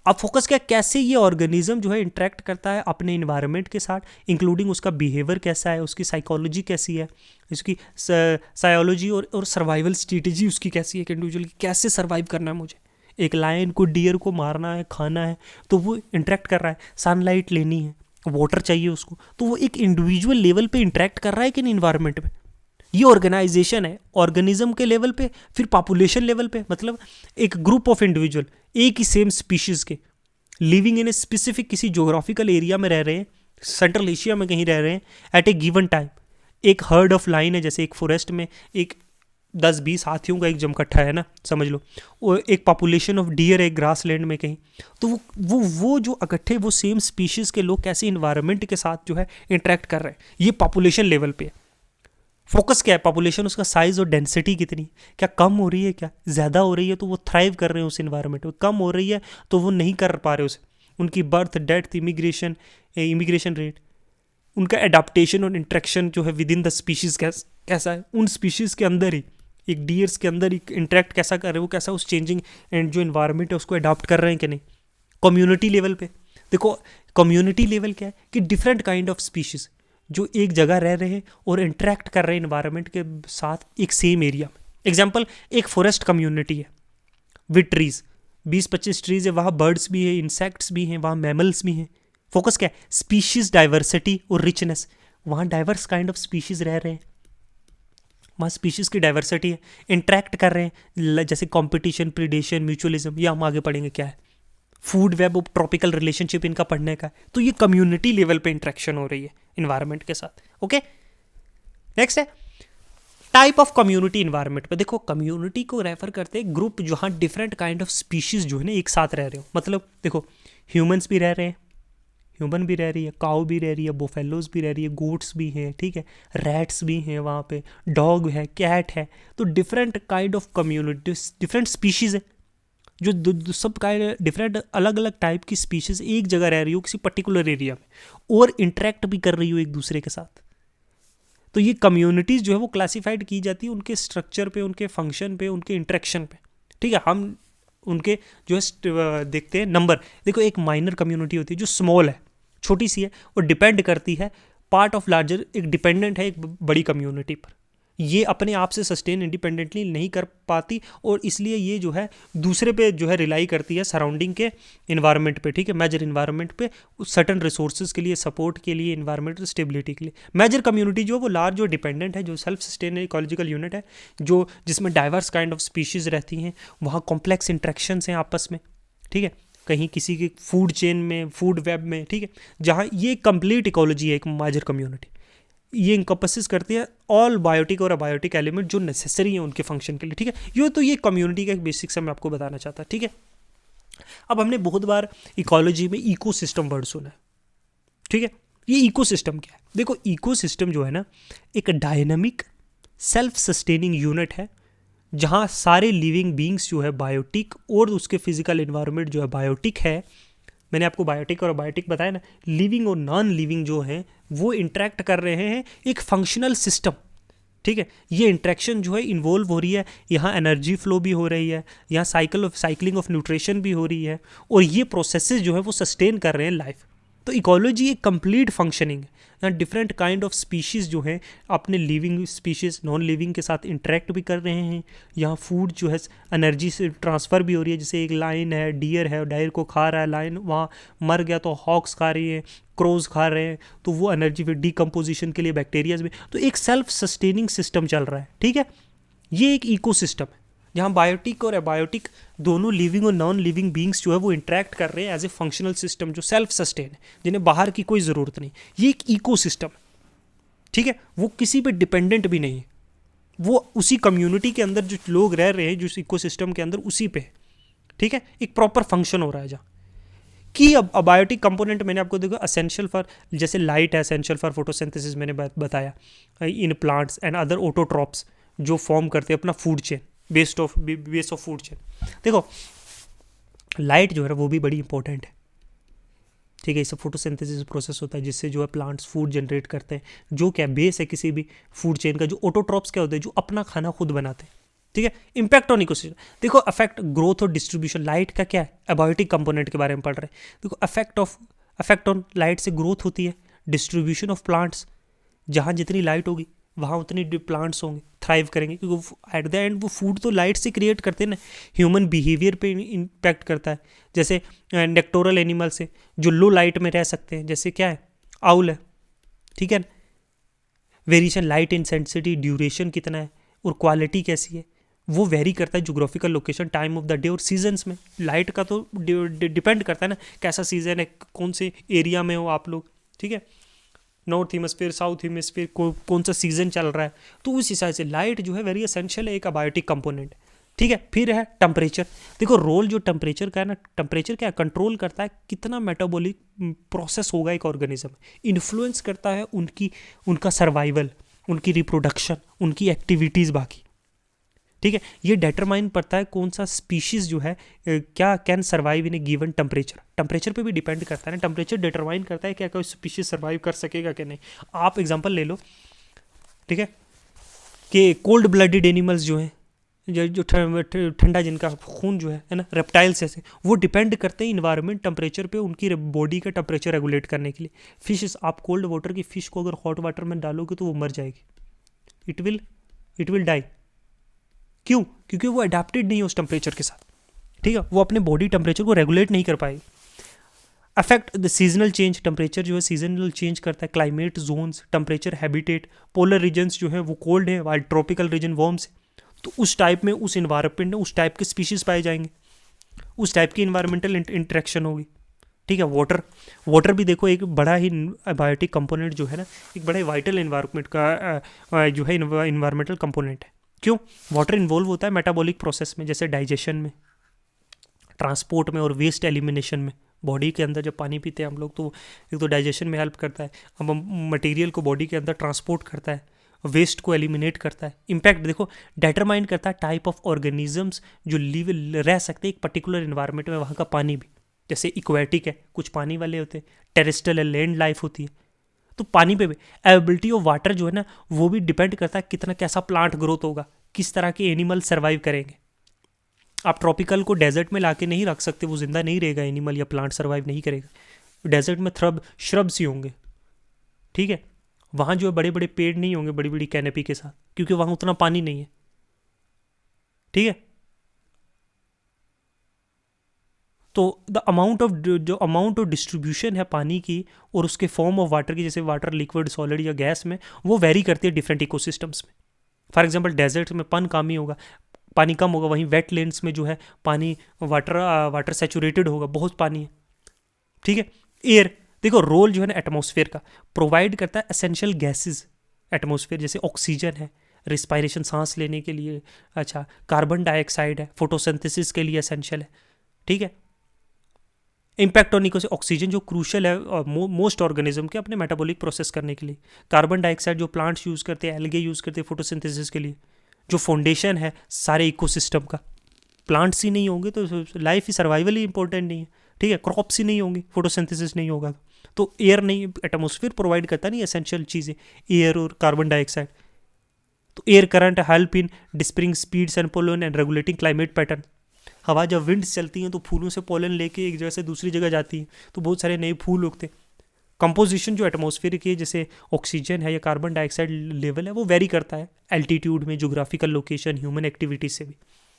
अब फोकस क्या, कैसे ये ऑर्गेनिज्म जो है इंटरेक्ट करता है अपने इन्वायरमेंट के साथ, इंक्लूडिंग उसका बिहेवियर कैसा है, उसकी साइकोलॉजी कैसी है, उसकी सायोलॉजी और सर्वाइवल स्ट्रेटेजी उसकी कैसी है, एक इंडिविजुअल की कैसे सर्वाइव करना है मुझे, एक लायन को, डियर को मारना है, खाना है, तो वो इंटरेक्ट कर रहा है, सनलाइट लेनी है, वाटर चाहिए उसको, तो वो एक इंडिविजुअल लेवल पे इंटरेक्ट कर रहा है कि नहीं इन्वायरमेंट में। ये ऑर्गेनाइजेशन है ऑर्गेनिज्म के लेवल पे। फिर पॉपुलेशन लेवल पे, मतलब एक ग्रुप ऑफ इंडिविजुअल एक ही सेम स्पीशीज के लिविंग इन ए स्पेसिफिक किसी जोग्राफिकल एरिया में रह रहे हैं, सेंट्रल एशिया में कहीं रह रहे हैं एट ए गिवन टाइम। एक हर्ड ऑफ लाइन है, जैसे एक फॉरेस्ट में एक 10-20 हाथियों का एक जमकट्ठा है ना, समझ लो, और एक पॉपुलेशन ऑफ डियर है ग्रास लैंड में कहीं, तो वो जो इकट्ठे वो सेम स्पीशीज़ के लोग कैसे इन्वायरमेंट के साथ जो है इंटरेक्ट कर रहे हैं, ये पॉपुलेशन लेवल पे है। फोकस क्या है, पॉपुलेशन, उसका साइज और डेंसिटी कितनी, क्या कम हो रही है, क्या ज़्यादा हो रही है, तो वो थ्राइव कर रहे हैं उस इन्वायरमेंट में, कम हो रही है तो वो नहीं कर पा रहे उसे, उनकी बर्थ, डेथ, इमिग्रेशन रेट, उनका एडाप्टेशन और इंट्रैक्शन जो है विद इन द स्पीशीज़ कैसा है, उन स्पीशीज़ के अंदर ही, एक डियर्स के अंदर ही इंटरेक्ट कैसा कर रहे हैं वो, कैसा उस चेंजिंग एंड जो इन्वायरमेंट है उसको अडॉप्ट कर रहे हैं कि नहीं। कम्युनिटी लेवल पे देखो, कम्युनिटी लेवल क्या है कि डिफरेंट काइंड ऑफ स्पीशीज़ जो एक जगह रह रहे हैं और इंटरेक्ट कर रहे हैं इन्वायरमेंट के साथ एक सेम एरिया में। एग्जाम्पल, एक फॉरेस्ट कम्युनिटी है विद ट्रीज, 20-25 ट्रीज है, वहाँ बर्ड्स भी है, इंसेक्ट्स भी हैं, वहाँ मैमल्स भी हैं। फोकस क्या है, स्पीशीज डाइवर्सिटी और रिचनेस, वहाँ डाइवर्स काइंड ऑफ स्पीशीज रह रहे हैं, वहाँ स्पीशीज की डाइवर्सिटी है, इंटरेक्ट कर रहे हैं, जैसे कॉम्पिटिशन, प्रीडेशन, म्यूचुअलिज्म, ये हम आगे पढ़ेंगे क्या है, फूड वेब और ट्रॉपिकल रिलेशनशिप इनका पढ़ने का है। तो ये कम्युनिटी लेवल पे इंटरेक्शन हो रही है इन्वायरमेंट के साथ। ओके, नेक्स्ट है टाइप ऑफ कम्युनिटी इन्वायरमेंट पे। देखो, कम्युनिटी को रेफर करते हैं ग्रुप जहाँ डिफरेंट काइंड ऑफ स्पीशीज जो है ना एक साथ रह रहे हो। मतलब देखो, ह्यूमंस भी रह रहे हैं, ह्यूमन भी रह रही है, काऊ भी रह रही है, बोफेलोज भी रह रही है, गोट्स भी हैं, ठीक है, रैट्स भी हैं वहाँ पे, डॉग है, कैट है, तो different kind of community, different species है जो सब काइंड डिफरेंट अलग अलग टाइप की स्पीशीज़ एक जगह रह रही हो किसी पर्टिकुलर एरिया में और इंटरेक्ट भी कर रही हो एक दूसरे के साथ। तो ये कम्युनिटीज़ जो है वो क्लासीफाइड की जाती है उनके स्ट्रक्चर पे, उनके फंक्शन पे, उनके इंटरेक्शन पे। ठीक है, हम उनके जो है देखते हैं नंबर। देखो, एक माइनर कम्युनिटी होती है जो स्मॉल है, छोटी सी है और डिपेंड करती है पार्ट ऑफ लार्जर, एक डिपेंडेंट है एक बड़ी कम्युनिटी पर। ये अपने आप से सस्टेन इंडिपेंडेंटली नहीं कर पाती और इसलिए ये जो है दूसरे पे जो है रिलाई करती है सराउंडिंग के इन्वायरमेंट पे। ठीक है, मेजर इन्वायरमेंट पे, सर्टन रिसोर्सेज के लिए, सपोर्ट के लिए, इन्वायरमेंटल स्टेबिलिटी के लिए। मेजर कम्युनिटी जो है वो लार्ज और डिपेंडेंट है, जो सेल्फ सस्टेन इकोलॉजिकल यूनिट है, जो जिसमें डाइवर्स काइंड ऑफ स्पीशीज़ रहती हैं, वहाँ कॉम्प्लेक्स इंट्रैक्शंस हैं आपस में। ठीक है, कहीं किसी के फूड चेन में, फूड वेब में, ठीक है, जहाँ ये कंप्लीट इकोलॉजी है एक मेजर कम्युनिटी। ये इंकम्पसिस करती है ऑल बायोटिक और अबायोटिक एलिमेंट जो नेसेसरी हैं उनके फंक्शन के लिए। ठीक है, ये कम्युनिटी का एक बेसिक सा मैं आपको बताना चाहता। ठीक है, अब हमने बहुत बार इकोलॉजी में इकोसिस्टम वर्ड सुना है। ठीक है, ये इकोसिस्टम क्या है? देखो, इकोसिस्टम जो है ना एक डायनामिक सेल्फ सस्टेनिंग यूनिट है जहाँ सारे लिविंग बींग्स जो है बायोटिक और उसके फिजिकल इन्वायरमेंट जो है बायोटिक है। मैंने आपको बायोटिक और अबायोटिक बताया ना, लिविंग और नॉन लिविंग जो हैं वो इंटरेक्ट कर रहे हैं एक फंक्शनल सिस्टम। ठीक है, ये इंट्रैक्शन जो है इन्वॉल्व हो रही है, यहाँ एनर्जी फ्लो भी हो रही है, यहाँ साइक्लिंग ऑफ न्यूट्रिशन भी हो रही है और ये प्रोसेसेस जो है वो सस्टेन कर रहे हैं लाइफ। तो इकोलॉजी एक कंप्लीट फंक्शनिंग है, यहाँ डिफरेंट काइंड ऑफ स्पीशीज़ जो हैं अपने लिविंग स्पीशीज़ नॉन लिविंग के साथ इंटरेक्ट भी कर रहे हैं। यहाँ फूड जो है एनर्जी से ट्रांसफ़र भी हो रही है, जैसे एक लाइन है, डियर है, डायर को खा रहा है, लाइन वहाँ मर गया तो हॉक्स खा रही है, क्रोज खा रहे हैं, तो वो एनर्जी फिर डिकम्पोजिशन के लिए बैक्टीरियाज भी, तो एक सेल्फ सस्टेनिंग सिस्टम चल रहा है। ठीक है, ये एक इकोसिस्टम है जहाँ बायोटिक और एबायोटिक दोनों लिविंग और नॉन लिविंग बींग्स जो है वो इंटरेक्ट कर रहे हैं एज ए फंक्शनल सिस्टम जो सेल्फ सस्टेन है, जिन्हें बाहर की कोई ज़रूरत नहीं। ये एक इकोसिस्टम है। ठीक है, वो किसी पे डिपेंडेंट भी नहीं है, वो उसी कम्युनिटी के अंदर जो लोग रह रहे हैं जो इकोसिस्टम के अंदर उसी पे है। ठीक है, एक प्रॉपर फंक्शन हो रहा है जहाँ की अबायोटिक कंपोनेंट मैंने आपको देखो असेंशियल फॉर, जैसे लाइट है असेंशियल फॉर फोटोसिंथेसिस मैंने बताया in plants and other autotrophs जो फॉर्म करते हैं अपना food chain base of food chain. देखो लाइट जो है वो भी बड़ी इंपॉर्टेंट है, ठीक है। इससे फोटोसिंथेसिस प्रोसेस होता है जिससे जो है प्लांट्स फूड जनरेट करते हैं, जो क्या बेस है किसी भी फूड चेन का। जो ऑटोट्रॉप्स क्या होते हैं, जो अपना खाना खुद बनाते हैं, ठीक है। इंपैक्ट ऑन इकोसिस्टम, देखो अफेक्ट ग्रोथ और डिस्ट्रीब्यूशन, लाइट का क्या है, एबायोटिक कंपोनेंट के बारे में पढ़ रहे हैं। देखो अफेक्ट ऑन लाइट से ग्रोथ होती है, डिस्ट्रीब्यूशन ऑफ प्लांट्स, जहाँ जितनी लाइट होगी वहाँ उतनी प्लांट्स होंगे, थ्राइव करेंगे, क्योंकि एट द एंड वो फूड तो लाइट से क्रिएट करते हैं ना। ह्यूमन बिहेवियर पे इम्पैक्ट करता है, जैसे नेक्टोरल एनिमल्स है जो लो लाइट में रह सकते हैं, जैसे क्या है आउल है, ठीक है ना। वेरिएशन लाइट इंटेंसिटी, ड्यूरेशन कितना है और क्वालिटी कैसी है, वो वेरी करता है geographical location, time of the day और सीजन्स में। लाइट का तो डिपेंड करता है ना कैसा सीजन है, कौन से एरिया में हो आप लोग, ठीक है। नॉर्थ हेमिस्फीयर साउथ हेमिस्फीयर कौन सा सीजन चल रहा है, तो उस हिसाब से लाइट जो है वेरी एसेंशियल है, एक अबायोटिक कंपोनेंट, ठीक है। फिर है टेम्परेचर। देखो रोल जो टेम्परेचर का है ना, टेम्परेचर क्या कंट्रोल करता है कितना मेटाबॉलिक प्रोसेस होगा एक ऑर्गेनिज्म, इन्फ्लुएंस करता है उनका सर्वाइवल, उनकी रिप्रोडक्शन, उनकी एक्टिविटीज़ बाकी, ठीक है। ये डिटरमाइन करता है कौन सा स्पीशीज़ जो है क्या can survive in A given temperature. Temperature पे भी डिपेंड करता है ना, टेम्परेचर डिटरमाइन करता है क्या कोई स्पीशीज सर्वाइव कर सकेगा कि नहीं। आप एग्जांपल ले लो, ठीक है, कि कोल्ड ब्लडेड एनिमल्स जो हैं, जो ठंडा जिनका खून जो है ना, रेप्टाइल्स ऐसे, वो डिपेंड करते हैं इन्वायरमेंट टेम्परेचर पे उनकी बॉडी का टेम्परेचर रेगुलेट करने के लिए। फिश, आप कोल्ड वाटर की फ़िश को अगर हॉट वाटर में डालोगे तो वो मर जाएगी, इट विल डाई। क्यों? क्योंकि वो अडेप्टेड नहीं है उस टेम्परेचर के साथ, ठीक है, वो अपने बॉडी टेम्परेचर को रेगुलेट नहीं कर पाएगी। Affect the seasonal change, temperature जो है सीजनल चेंज करता है, climate zones, temperature habitat, polar regions जो है वो कोल्ड है, वाइल ट्रॉपिकल रीजन वार्म्स है, तो उस टाइप में उस इन्वायरमेंट में उस टाइप के स्पीशीज पाए जाएंगे, उस टाइप की इन्वायरमेंटल इंटरेक्शन होगी, ठीक है। वाटर भी देखो एक बड़ा ही बायोटिक कंपोनेंट जो है ना, एक बड़ा ही वाइटल इन्वायरमेंट का जो है इन्वायरमेंटल कंपोनेंट है। क्यों? वाटर इन्वॉल्व होता है मेटाबॉलिक प्रोसेस में, जैसे डाइजेशन में, ट्रांसपोर्ट में और वेस्ट एलिमिनेशन में। बॉडी के अंदर जब पानी पीते हैं हम लोग तो एक तो डाइजेशन में हेल्प करता है, अब मटेरियल को बॉडी के अंदर ट्रांसपोर्ट करता है, वेस्ट को एलिमिनेट करता है। इम्पैक्ट देखो डिटरमाइन करता है टाइप ऑफ ऑर्गेनिजम्स जो लिव रह सकते हैं एक पर्टिकुलर इन्वायरमेंट में, वहाँ का पानी भी, जैसे इक्वेटिक है, कुछ पानी वाले होते हैं, टेरेस्ट्रियल है, लैंड लाइफ होती है, तो पानी पे भी अवेलेबिलिटी ऑफ वाटर जो है ना वो भी डिपेंड करता है कितना कैसा प्लांट ग्रोथ होगा, किस तरह के एनिमल सर्वाइव करेंगे। आप ट्रॉपिकल को डेजर्ट में लाके नहीं रख सकते, वो जिंदा नहीं रहेगा एनिमल या प्लांट सर्वाइव नहीं करेगा। डेजर्ट में श्रब्स ही होंगे, ठीक है, वहाँ जो है बड़े बड़े पेड़ नहीं होंगे बड़ी बड़ी कैनेपी के साथ, क्योंकि वहाँ उतना पानी नहीं है, ठीक है। तो द अमाउंट ऑफ जो अमाउंट ऑफ डिस्ट्रीब्यूशन है पानी की और उसके फॉर्म ऑफ वाटर की, जैसे वाटर लिक्विड सॉलिड या गैस में, वो वेरी करती है डिफरेंट इकोसिस्टम्स में। फॉर एग्जांपल डेजर्ट में पानी होगा, पानी कम होगा, वहीं वेटलैंड्स में जो है पानी वाटर सैचुरेटेड होगा, बहुत पानी है, ठीक है। एयर देखो रोल जो है ना एटमॉस्फेयर का, प्रोवाइड करता है एसेंशियल गैसेस एटमॉस्फेयर, जैसे ऑक्सीजन है रिस्पायरेशन सांस लेने के लिए, अच्छा कार्बन डाइऑक्साइड है फोटोसिंथेसिस के लिए एसेंशियल है, ठीक है। इम्पैक्ट ऑन इको से ऑक्सीजन जो क्रूशल है मोस्ट ऑर्गेनिज्म के अपने मेटाबॉलिक प्रोसेस करने के लिए, कार्बन डाइऑक्साइड जो प्लांट्स यूज़ करते हैं, एल्गे यूज़ करते हैं फोटोसिंथेसिस के लिए, जो फाउंडेशन है सारे इकोसिस्टम का। प्लांट्स ही नहीं होंगे तो लाइफ ही सर्वाइवल ही इंपॉर्टेंट नहीं है, ठीक है। क्रॉप्स ही नहीं होंगी, फोटोसिंथेसिस नहीं होगा तो एयर नहीं, एटमॉस्फेयर प्रोवाइड करता नहीं एसेंशियल चीज़ें, एयर और कार्बन डाइऑक्साइड। तो air current help in dispersing speeds and pollen and regulating climate pattern. हवा जब विंड्स चलती हैं तो फूलों से पोलन लेके एक जगह से दूसरी जगह जाती है, तो बहुत सारे नए फूल उगते हैं। कंपोजिशन जो एटमॉस्फेयर की जैसे ऑक्सीजन है या कार्बन डाइऑक्साइड लेवल है वो वेरी करता है एल्टीट्यूड में, जोग्राफिकल लोकेशन, ह्यूमन एक्टिविटी से भी।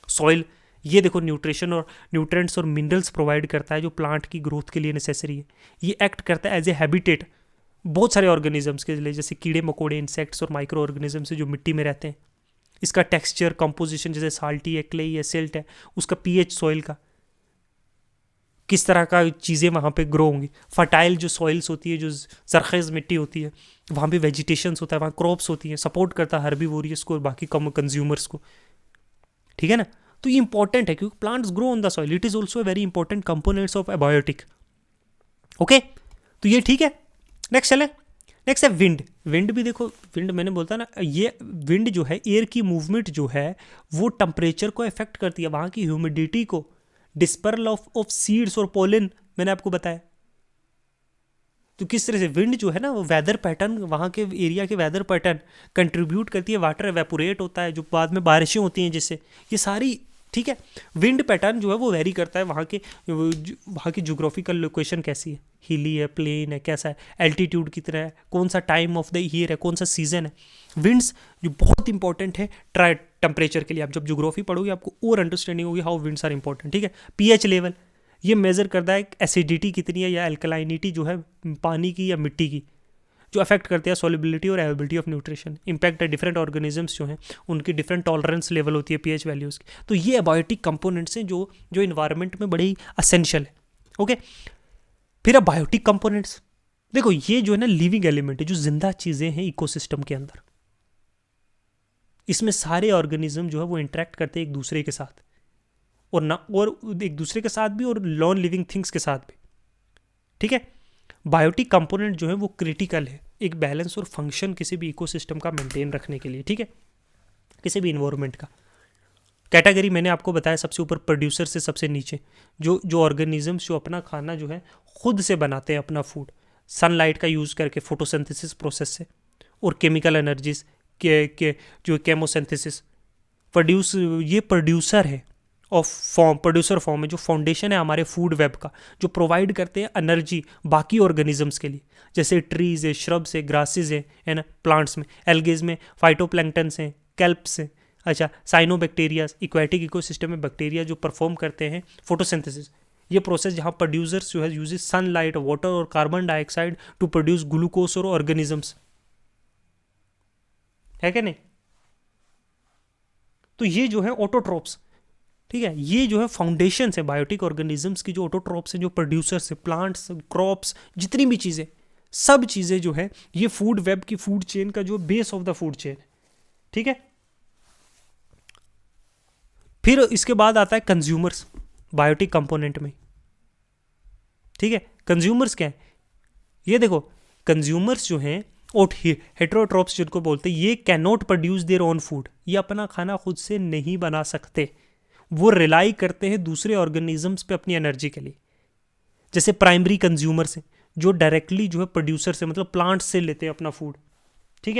सॉइल ये देखो न्यूट्रिशन और न्यूट्रेंट्स और मिनरल्स प्रोवाइड करता है जो प्लांट की ग्रोथ के लिए नेसेसरी है। ये एक्ट करता है एज ए हैबिटेट बहुत सारे ऑर्गेनिजम्स के लिए, जैसे कीड़े मकोड़े, इंसेक्ट्स और माइक्रो ऑर्गेनिजम्स जो मिट्टी में रहते हैं। इसका टेक्सचर कंपोजिशन जैसे साल्टी है, क्ले है, सिल्ट है, उसका पीएच सॉइल का, किस तरह का चीज़ें वहाँ पे ग्रो होंगी। फर्टाइल जो सॉइल्स होती है, जो सरखेज़ मिट्टी होती है, वहाँ पे वेजिटेशंस होता है, वहाँ क्रॉप्स होती हैं, सपोर्ट करता है हर्बीवोरियस को और बाकी कम कंज्यूमर्स को, ठीक है ना। तो ये इंपॉर्टेंट है क्योंकि plants grow on the soil, it is also very important components of abiotic. Okay, तो ये ठीक है। नेक्स्ट चले, नेक्स्ट है विंड। विंड भी देखो, विंड मैंने बोलता ना, ये विंड जो है, एयर की मूवमेंट जो है वो टेम्परेचर को इफेक्ट करती है, वहाँ की ह्यूमिडिटी को, डिस्पर्सल ऑफ सीड्स और पोलन मैंने आपको बताया। तो किस तरह से विंड जो है ना वो वेदर पैटर्न, वहाँ के एरिया के वेदर पैटर्न कंट्रीब्यूट करती है, वाटर एवेपोरेट होता है जो बाद में बारिशें होती हैं जिससे, ये सारी ठीक है। विंड पैटर्न जो है वो वेरी करता है, वहाँ की जोग्राफिकल लोकेशन कैसी है, हिली है, प्लेन है, कैसा है, एल्टीट्यूड कितना है, कौन सा टाइम ऑफ द ईयर है, कौन सा सीजन है। विंड्स जो बहुत इंपॉर्टेंट है ट्राई टेम्परेचर के लिए, आप जब जोग्राफी पढ़ोगे आपको और अंडरस्टैंडिंग होगी हाउ विंड्स आर इंपॉर्टेंट, ठीक है। पीएच लेवल, ये मेजर करता है एसिडिटी कितनी है या अल्कलाइनिटी जो है पानी की या मिट्टी की, जो अफेक्ट करते हैं सॉल्युबिलिटी और एवेबिलिटी ऑफ न्यूट्रिशन। इंपैक्ट है डिफरेंट ऑर्गेनिजम्स जो हैं उनकी डिफरेंट टॉलरेंस लेवल होती है पीएच वैल्यूज़ की। तो ये अबायोटिक कंपोनेंट्स हैं जो जो इन्वायरमेंट में बड़े ही असेंशियल है। ओके, फिर अब बायोटिक कंपोनेंट्स, देखो ये जो है ना लिविंग एलिमेंट है, जो जिंदा चीज़ें हैं इकोसिस्टम के अंदर, इसमें सारे ऑर्गेनिज्म जो है वो इंटरेक्ट करते हैं एक दूसरे के साथ, और ना और एक दूसरे के साथ भी और नॉन लिविंग थिंग्स के साथ भी, ठीक है। बायोटिक कंपोनेंट जो है वो क्रिटिकल है एक बैलेंस और फंक्शन किसी भी इकोसिस्टम का मेंटेन रखने के लिए, ठीक है, किसी भी इन्वायरमेंट का। कैटेगरी मैंने आपको बताया, सबसे ऊपर प्रोड्यूसर से सबसे नीचे जो जो ऑर्गेनिजम्स जो अपना खाना जो है खुद से बनाते हैं अपना फूड, सनलाइट का यूज़ करके फोटोसिंथेसिस प्रोसेस से, और केमिकल एनर्जीज के जो केमोसिंथेसिस प्रोड्यूस, ये प्रोड्यूसर है ऑफ फॉर्म, प्रोड्यूसर फॉर्म है जो फाउंडेशन है हमारे फूड वेब का, जो प्रोवाइड करते हैं एनर्जी बाकी ऑर्गेनिजम्स के लिए, जैसे ट्रीज है, श्रब्स है, ग्रासेस है ना, प्लांट्स में, एल्गेज में फाइटोप्लैंक्टन्स हैं, कैल्प्स हैं, अच्छा साइनोबैक्टीरियाज, इक्वेटिक इकोसिस्टम में बैक्टीरिया जो परफॉर्म करते हैं फोटोसिंथेसिस। ये प्रोसेस जहाँ प्रोड्यूसर्स जो है यूजेस सनलाइट, वाटर और carbon dioxide to produce glucose और ऑर्गेनिजम्स, है क्या नहीं। तो ये जो है ऑटोट्रोप्स, ठीक है, ये जो है फाउंडेशन है बायोटिक ऑर्गेनिजम्स की, जो ऑटोट्रोप्स हैं, जो प्रोड्यूसर्स है, प्लांट्स, क्रॉप्स, जितनी भी चीज़ें, सब चीज़ें जो है ये फूड वेब की, फूड चेन का जो base of the food chain है, ठीक है। फिर इसके बाद आता है कंज्यूमर्स बायोटिक कंपोनेंट में, ठीक है। कंज्यूमर्स क्या है, ये देखो, कंज्यूमर्स जो हैं हेटेरोट्रोप्स जिनको बोलते हैं, ये can not produce their own food, ये अपना खाना खुद से नहीं बना सकते, वो रिलाई करते हैं दूसरे ऑर्गेनिजम्स पे अपनी एनर्जी के लिए। जैसे प्राइमरी कंज्यूमर्स हैं जो डायरेक्टली जो है प्रोड्यूसर से, मतलब प्लांट से लेते हैं अपना फूड, ठीक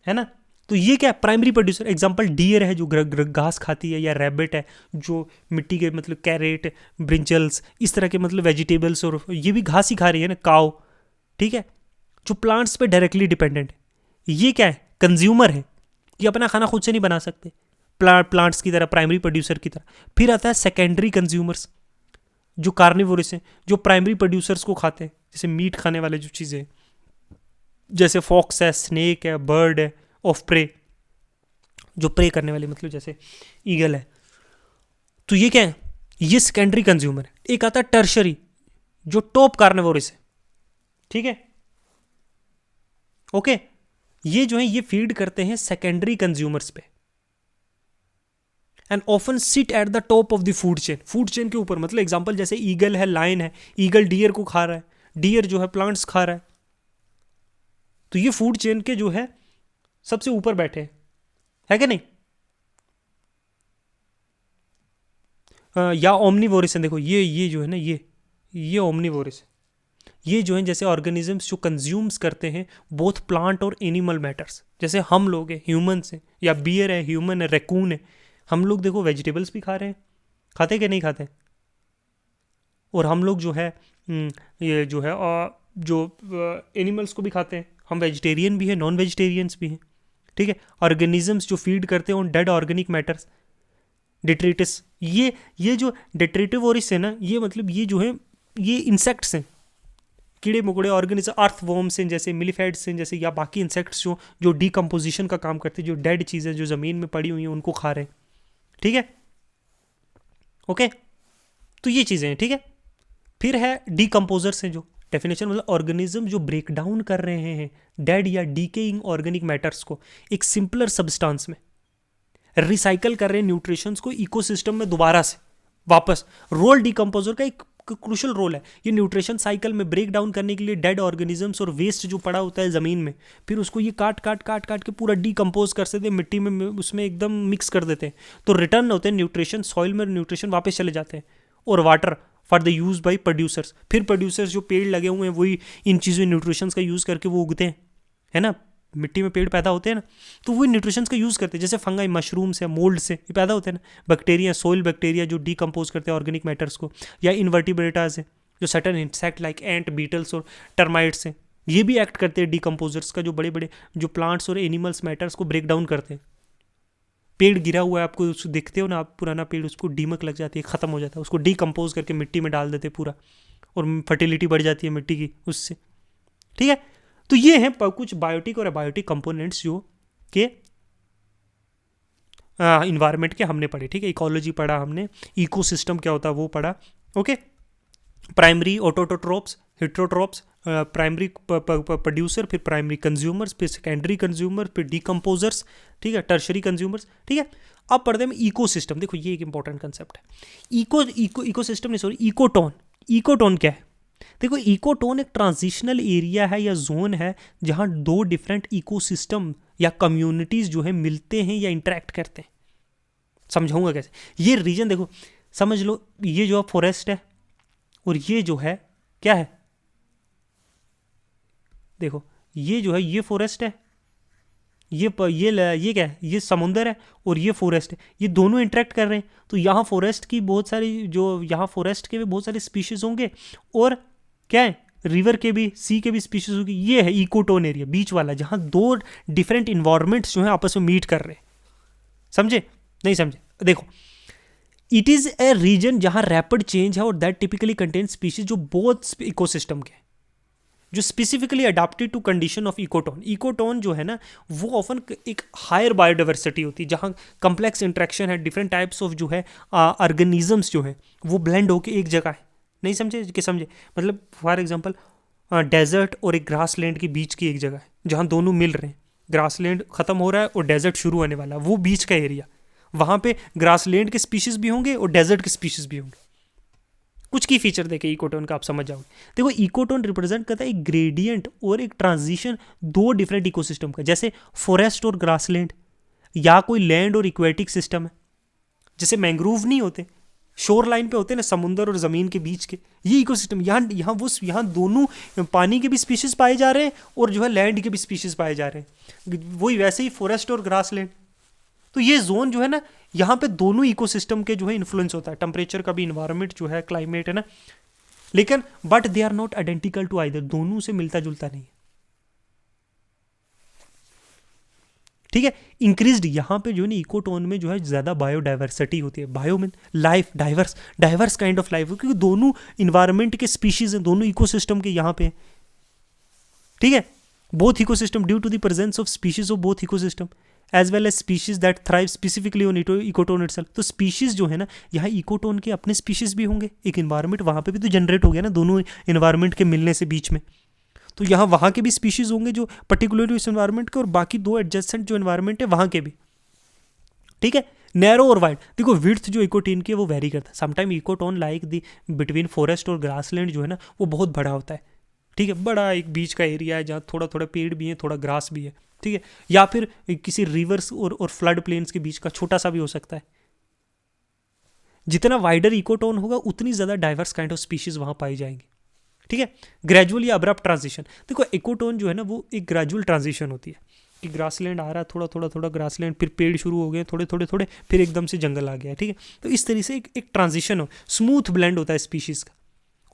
है ना। तो ये क्या है, प्राइमरी प्रोड्यूसर। एग्जांपल डियर है जो घास खाती है, या रैबिट है जो मिट्टी के, मतलब कैरेट, ब्रिंजल्स, इस तरह के मतलब वेजिटेबल्स, और ये भी घास ही खा रही है ना, काव, ठीक है, जो प्लांट्स पे डायरेक्टली डिपेंडेंट है। ये क्या है, कंज्यूमर है, ये अपना खाना खुद से नहीं बना सकते, प्लांट्स की तरह, प्राइमरी प्रोड्यूसर की तरह। फिर आता है सेकेंडरी कंज्यूमर्स जो कार्निवोरस हैं, जो प्राइमरी प्रोड्यूसर्स को खाते हैं, जैसे मीट खाने वाले जो चीज़ें हैं, जैसे फॉक्स है, स्नेक है, बर्ड है ऑफ प्रे, जो प्रे करने वाले, मतलब जैसे ईगल है। तो ये क्या है, ये सेकेंडरी कंज्यूमर है। एक आता है टर्शरी जो टॉप कार्निवोरस है, ठीक है, ओके। ये जो है ये फीड करते हैं सेकेंडरी कंज्यूमर्स पे, and often sit at the top of the food chain, food chain के ऊपर। मतलब एग्जांपल जैसे ईगल है, लायन है, ईगल डियर को खा रहा है, डियर जो है प्लांट्स खा रहा है, तो ये फूड चेन के जो है सबसे ऊपर बैठे है क्या नहीं। या ओमनीवोरस है, देखो ये जो है ना, ये ओमनीवोरस है। ये जो है जैसे ऑर्गेनिजम्स जो कंज्यूम्स करते हैं बोथ प्लांट और एनिमल मैटर्स, जैसे हम लोग हैं, ह्यूमंस हैं, या बियर है, ह्यूमन है, रैकून है, हम लोग देखो वेजिटेबल्स भी खा रहे हैं, खाते कि नहीं खाते। और हम लोग जो है ये जो है जो एनिमल्स को भी खाते हैं, हम वेजिटेरियन भी हैं, नॉन वेजिटेरियंस भी हैं, ठीक है। ऑर्गेनिजम्स जो फीड करते हैं ऑन डेड ऑर्गेनिक मैटर्स, डिट्रिटिस, ये जो डिट्रिटिवोरिस है ना, ये मतलब ये जो है ये इंसेक्ट्स हैं, कीड़े मकोड़े, ऑर्गेनिज्म, अर्थवॉर्म्स हैं जैसे, मिलीफेड्स हैं जैसे, या बाकी इंसेक्ट्स जो जो डीकम्पोजिशन का काम करते हैं, जो डेड चीज़ें जो ज़मीन में पड़ी हुई हैं उनको खा रहे हैं, ठीक है, ओके। तो ये चीज़ें हैं, ठीक है। फिर है डीकम्पोजर्स हैं, जो डेफिनेशन मतलब ऑर्गेनिज्म जो ब्रेक डाउन कर रहे हैं डेड या डीकेइंग ऑर्गेनिक मैटर्स को एक सिंपलर सब्सटेंस में, रिसाइकल कर रहे हैं न्यूट्रिशंस को इकोसिस्टम में दोबारा से, वापस रोल डिकम्पोजर का एक क्रूशल रोल है। ये न्यूट्रिशन साइकिल में ब्रेक डाउन करने के लिए डेड ऑर्गेनिजम्स और वेस्ट जो पड़ा होता है ज़मीन में, फिर उसको ये काट काट काट काट के पूरा डिकम्पोज कर देते हैं मिट्टी में, उसमें एकदम मिक्स कर देते हैं, तो रिटर्न होते हैं न्यूट्रिशन, सॉइल में न्यूट्रिशन वापस चले जाते हैं, और water for the use by producers. फिर प्रोड्यूसर्स जो पेड़ लगे हुए हैं वही इन चीज़ों न्यूट्रिशंस का यूज़ करके वो उगते हैं, है ना, मिट्टी में पेड़ पैदा होते हैं ना, तो वो न्यूट्रिशंस का यूज़ करते हैं, जैसे फंगाई, मशरूम से, मोल्ड से ये पैदा होते हैं ना, बैक्टीरिया, सोइल बैक्टीरिया जो डिकम्पोज करते हैं ऑर्गेनिक मैटर्स को, या इन्वर्टिब्रेटास है जो सर्टन इंसेक्ट लाइक एंट, बीटल्स और टर्माइट्स हैं, ये भी एक्ट करते हैं डिकम्पोजर्स का, जो बड़े बड़े जो प्लांट्स और एनिमल्स मैटर्स को ब्रेक डाउन करते हैं। पेड़ गिरा हुआ है, आपको उसको देखते हो ना आप, पुराना पेड़, उसको दीमक लग जाती है, ख़त्म हो जाता है, उसको डिकम्पोज करके मिट्टी में डाल देते पूरा, और फर्टिलिटी बढ़ जाती है मिट्टी की उससे, ठीक है। तो ये हैं कुछ बायोटिक और अबायोटिक कंपोनेंट्स जो के इन्वायरमेंट के हमने पढ़े, ठीक है। इकोलॉजी पढ़ा हमने, इकोसिस्टम क्या होता है वो पढ़ा, okay. Primary autotrophs, heterotrophs, primary producer, फिर प्राइमरी कंज्यूमर्स, फिर सेकेंडरी कंज्यूमर, फिर डिकम्पोजर्स, ठीक है, टर्शरी कंज्यूमर्स, ठीक है। अब पढ़ते हैं इकोसिस्टम। देखो ये एक इंपॉर्टेंट कंसेप्ट है। इकोसिस्टम नहीं, सॉरी, इकोटोन। इकोटोन क्या है? देखो इकोटोन एक ट्रांजिशनल एरिया है या जोन है जहां दो डिफरेंट इकोसिस्टम या कम्युनिटीज जो है मिलते हैं या इंटरेक्ट करते हैं। समझाऊंगा कैसे। ये रीजन देखो, समझ लो, ये जो फॉरेस्ट है और ये जो है क्या है, देखो ये जो है ये फॉरेस्ट है, ये क्या है, ये समुंदर है, और ये फॉरेस्ट है, ये दोनों इंटरेक्ट कर रहे हैं। तो यहाँ फॉरेस्ट की बहुत सारी, जो यहाँ फॉरेस्ट के भी बहुत सारे स्पीशीज होंगे, और क्या है, रिवर के भी, सी के भी स्पीशीज होगी। ये है इकोटोन एरिया, बीच वाला, जहाँ दो डिफरेंट इन्वायरमेंट्स जो है आपस में मीट कर रहे हैं। समझे? नहीं समझे? देखो, इट इज़ ए रीजन जहाँ रैपिड चेंज है, और दैट टिपिकली कंटेन स्पीशीज जो बोथ इकोसिस्टम के, जो specifically adapted to condition of ecotone. Ecotone जो है ना, वो ऑफन एक हायर बायोडाइवर्सिटी होती है, जहाँ कम्प्लेक्स इंट्रैक्शन है, डिफरेंट टाइप्स ऑफ जो है ऑर्गेनिजम्स जो है वो ब्लेंड होकर एक जगह है। नहीं समझे कि समझे? मतलब फॉर एग्जांपल डेजर्ट और एक ग्रासलैंड के बीच की एक जगह है जहाँ दोनों मिल रहे हैं, ग्रासलैंड खत्म हो रहा है और डेजर्ट शुरू होने वाला है, वो बीच का एरिया, वहाँ पे ग्रासलैंड के स्पीशीज भी होंगे और डेजर्ट के स्पीशीज भी होंगे। कुछ की फीचर देखे इकोटोन का, आप समझ जाओगे। देखो इकोटोन रिप्रेजेंट करता है एक ग्रेडियंट और एक ट्रांजिशन दो डिफरेंट इकोसिस्टम का, जैसे फॉरेस्ट और ग्रासलैंड, या कोई लैंड और इक्वेटिक सिस्टम है, जैसे मैंग्रोव नहीं होते, शोर लाइन पे होते हैं ना, समुंदर और ज़मीन के बीच के, ये इकोसिस्टम। यहाँ दोनों पानी के भी स्पीशीज पाए जा रहे हैं और जो है लैंड के भी स्पीशीज पाए जा रहे हैं, वही वैसे ही फॉरेस्ट और ग्रासलैंड। तो ये जोन जो है ना, यहाँ पे दोनों इकोसिस्टम के जो है इन्फ्लुएंस होता है, टेम्परेचर का भी, इन्वायरमेंट जो है, क्लाइमेट है ना, लेकिन but they are not identical to either, दोनों से मिलता जुलता नहीं है, ठीक है। इंक्रीज्ड यहाँ पे जो है ना इकोटोन में जो है ज़्यादा बायोडाइवर्सिटी होती है, bio mean life, diverse kind of life, क्योंकि दोनों इन्वायरमेंट के स्पीशीज हैं, दोनों इकोसिस्टम के यहाँ पे, ठीक है। Both ecosystem due to the presence of species of both ecosystem as well as species that thrive specifically on ecotone itself. तो स्पीशीज जो है ना, यहाँ इकोटोन के अपने स्पीशीज भी होंगे, एक इन्वायरमेंट वहाँ पे भी तो जनरेट हो गया ना दोनों इन्वायरमेंट के मिलने से बीच में, तो यहाँ वहाँ के भी स्पीशीज होंगे जो पर्टिकुलरली उस इन्वायरमेंट के, और बाकी दो एडजेसेंट जो इन्वायरमेंट है वहाँ के भी, ठीक है। नैरो और वाइड, देखो विड्थ जो इकोटोन की है वो वेरी करता है। Sometime ecotone like the between forest और ग्रासलैंड जो है ना वो बहुत बड़ा होता है, ठीक है, बड़ा एक बीच का एरिया है जहाँ थोड़ा थोड़ा पेड़ भी है, थोड़ा ग्रास भी है, ठीक है। या फिर किसी रिवर्स और फ्लड प्लेन्स के बीच का छोटा सा भी हो सकता है। जितना वाइडर इकोटोन होगा उतनी ज़्यादा डाइवर्स काइंड ऑफ स्पीशीज वहाँ पाई जाएंगी, ठीक है। ग्रेजुअल या अब्रप्ट ट्रांजिशन, देखो इकोटोन जो है ना वो एक ग्रेजुअल ट्रांजिशन होती है कि ग्रासलैंड आ रहा है, थोड़ा थोड़ा थोड़ा ग्रासलैंड, फिर पेड़ शुरू हो गए थोड़े थोड़े थोड़े, फिर एकदम से जंगल आ गया, ठीक है। तो इस तरीके से एक ट्रांजिशन हो, स्मूथ ब्लेंड होता है स्पीशीज़ का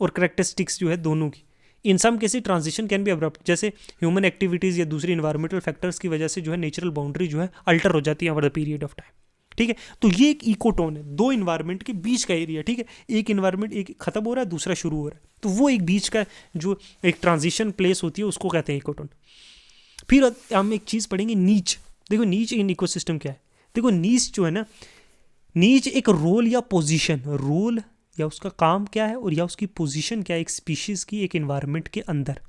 और करेक्टरिस्टिक्स जो है दोनों की। In some cases transition can be abrupt, जैसे ह्यूमन एक्टिविटीज़ या दूसरी इन्वायरमेंटल फैक्टर्स की वजह से जो है नेचुरल बाउंड्री जो है अल्टर हो जाती है over the period of time, ठीक है। तो ये एक इकोटोन है, दो इन्वायरमेंट के बीच का एरिया, ठीक है। एक इन्वायरमेंट एक खत्म हो रहा है, दूसरा शुरू हो रहा है, तो वो एक बीच का जो एक ट्रांजिशन प्लेस होती है उसको कहते हैं इकोटोन। फिर हम एक चीज़ पढ़ेंगे नीच। देखो नीच इन इकोसिस्टम क्या है। देखो नीच जो है ना, नीच एक रोल या पोजीशन, रोल या उसका काम क्या है और या उसकी पोजीशन क्या है एक स्पीशीज़ की एक इन्वायरमेंट के अंदर,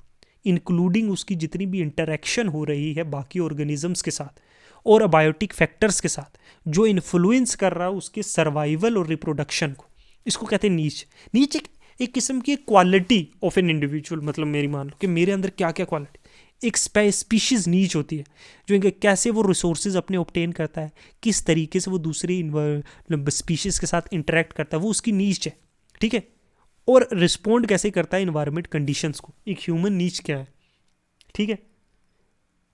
इंक्लूडिंग उसकी जितनी भी इंटरेक्शन हो रही है बाकी ऑर्गेनिजम्स के साथ और अबायोटिक फैक्टर्स के साथ जो इन्फ्लुएंस कर रहा है उसके सर्वाइवल और रिप्रोडक्शन को, इसको कहते हैं नीच। नीच एक किस्म की क्वालिटी ऑफ एन इंडिविजुअल, मतलब मेरी मान लो कि मेरे अंदर क्या क्या क्वालिटी, एक स्पीशीज़ नीच होती है जो इनके कैसे वो रिसोर्सेज अपने ऑब्टेन करता है, किस तरीके से वो दूसरी स्पीशीज़ के साथ इंटरेक्ट करता है, वो उसकी नीच है, ठीक है। और रिस्पोंड कैसे करता है इन्वायरमेंट कंडीशंस को, एक ह्यूमन नीच क्या है, ठीक है,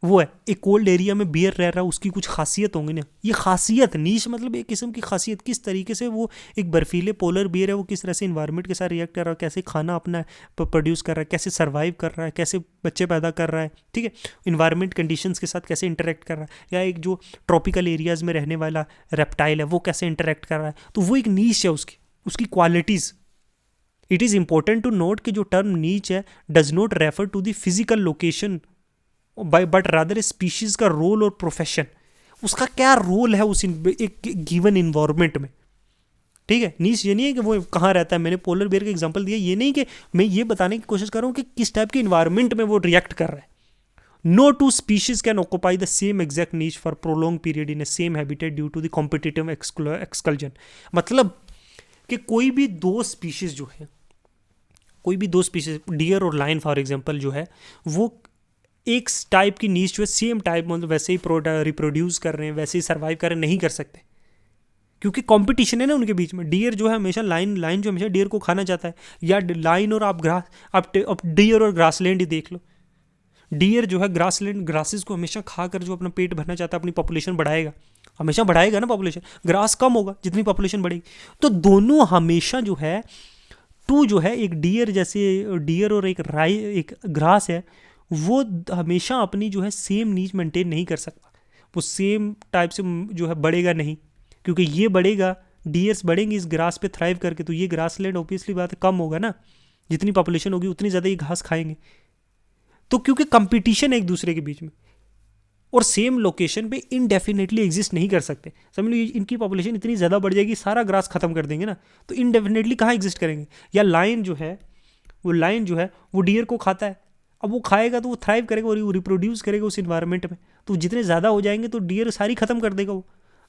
वो है। एक कोल्ड एरिया में बियर रह रहा है, उसकी कुछ खासियत होंगी ना, ये खासियत नीच मतलब एक किस्म की खासियत, किस तरीके से वो एक बर्फीले पोलर बियर है, वो किस तरह से इन्वायरमेंट के साथ रिएक्ट कर रहा है, कैसे खाना अपना प्रोड्यूस कर रहा है, कैसे सर्वाइव कर रहा है, कैसे बच्चे पैदा कर रहा है, ठीक है, इन्वायरमेंट कंडीशंस के साथ कैसे इंटरेक्ट कर रहा है, या एक जो ट्रॉपिकल एरियाज़ में रहने वाला रेप्टाइल है वो कैसे इंटरेक्ट कर रहा है। तो वो एक नीच है उसकी qualities. It is important to note कि जो टर्म नीच है does not refer to the physical location but rather species का रोल और प्रोफेशन, उसका क्या रोल है उस एक गिवन इन्वायरमेंट में, ठीक है। नीच ये नहीं है कि वो कहाँ रहता है, मैंने पोलर बेयर का एग्जांपल दिया, ये नहीं कि मैं ये बताने की कोशिश कर रहा हूँ कि किस टाइप के इन्वायरमेंट में वो रिएक्ट कर रहा है। No two species can occupy the same exact niche for prolong period in a same habitat due to the competitive exclusion. मतलब कि कोई भी दो स्पीशीज जो है, कोई भी दो स्पीशीज डियर और लाइन फॉर एग्जांपल जो है, वो एक टाइप की नीच जो है सेम टाइप मतलब वैसे ही रिप्रोड्यूस कर रहे हैं, वैसे ही सर्वाइव कर रहे हैं, नहीं कर सकते क्योंकि कंपटीशन है ना उनके बीच में। डियर जो है हमेशा लाइन जो हमेशा डियर को खाना चाहता है, या लाइन और आप डियर और ग्रासलैंड ही देख लो। डियर जो है ग्रासलैंड ग्रासेस को हमेशा खाकर जो अपना पेट भरना चाहता है, अपनी पॉपुलेशन बढ़ाएगा, हमेशा बढ़ाएगा ना पॉपुलेशन, ग्रास कम होगा जितनी पॉपुलेशन बढ़ेगी। तो दोनों हमेशा जो है टू जो है एक डियर जैसे डियर और एक ग्रास है, वो हमेशा अपनी जो है सेम नीच मेंटेन नहीं कर सकता, वो सेम टाइप से जो है बढ़ेगा नहीं, क्योंकि ये बढ़ेगा, डियर्स बढ़ेंगे इस ग्रास पे थ्राइव करके, तो ये ग्रासलैंड ऑब्वियसली बात है कम होगा ना, जितनी पॉपुलेशन होगी उतनी ज़्यादा ये घास खाएंगे। तो क्योंकि कंपटीशन है एक दूसरे के बीच में, और सेम लोकेशन पे इनडेफिनेटली एग्जिस्ट नहीं कर सकते। समझ लो इनकी पॉपुलेशन इतनी ज़्यादा बढ़ जाएगी, सारा ग्रास खत्म कर देंगे ना, तो इनडेफिनेटली कहाँ एग्जिस्ट करेंगे। या लाइन जो है वो डियर को खाता है, अब वो खाएगा तो वो थ्राइव करेगा और वो रिप्रोड्यूस करेगा उस इन्वायरमेंट में, तो जितने ज़्यादा हो जाएंगे तो डियर सारी खत्म कर देगा वो।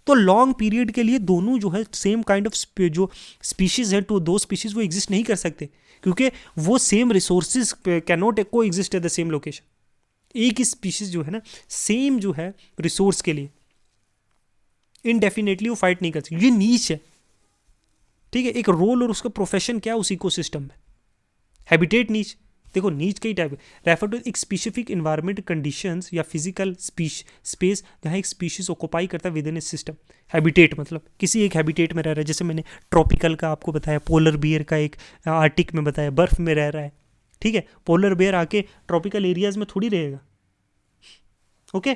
तो लॉन्ग पीरियड के लिए दोनों जो है सेम काइंड ऑफ जो स्पीशीज़ है, तो दो स्पीशीज़ वो एग्जिस्ट नहीं कर सकते, क्योंकि वो सेम रिसोर्सेज कैन नॉट को exist at the same location. एक ही स्पीशीज़ जो है ना सेम जो है रिसोर्स के लिए इनडेफिनेटली वो फाइट नहीं कर सकती, ये नीच है, ठीक है। एक रोल और उसका प्रोफेशन क्या है उस इकोसिस्टम में। हैबिटेट नीच, देखो नीच कई टाइप है, रेफर टू एक स्पेसिफिक इन्वायरमेंट कंडीशंस या फिजिकल स्पेस जहाँ एक स्पीशीज ऑक्यूपाई करता है with in A system. Habitat मतलब किसी एक हैबिटेट में रह रहा है, जैसे मैंने ट्रॉपिकल का आपको बताया, पोलर बियर का एक आर्टिक में बताया, बर्फ में रह रहा है, ठीक है। पोलर बियर आके ट्रॉपिकल एरियाज में थोड़ी रहेगा, ओके।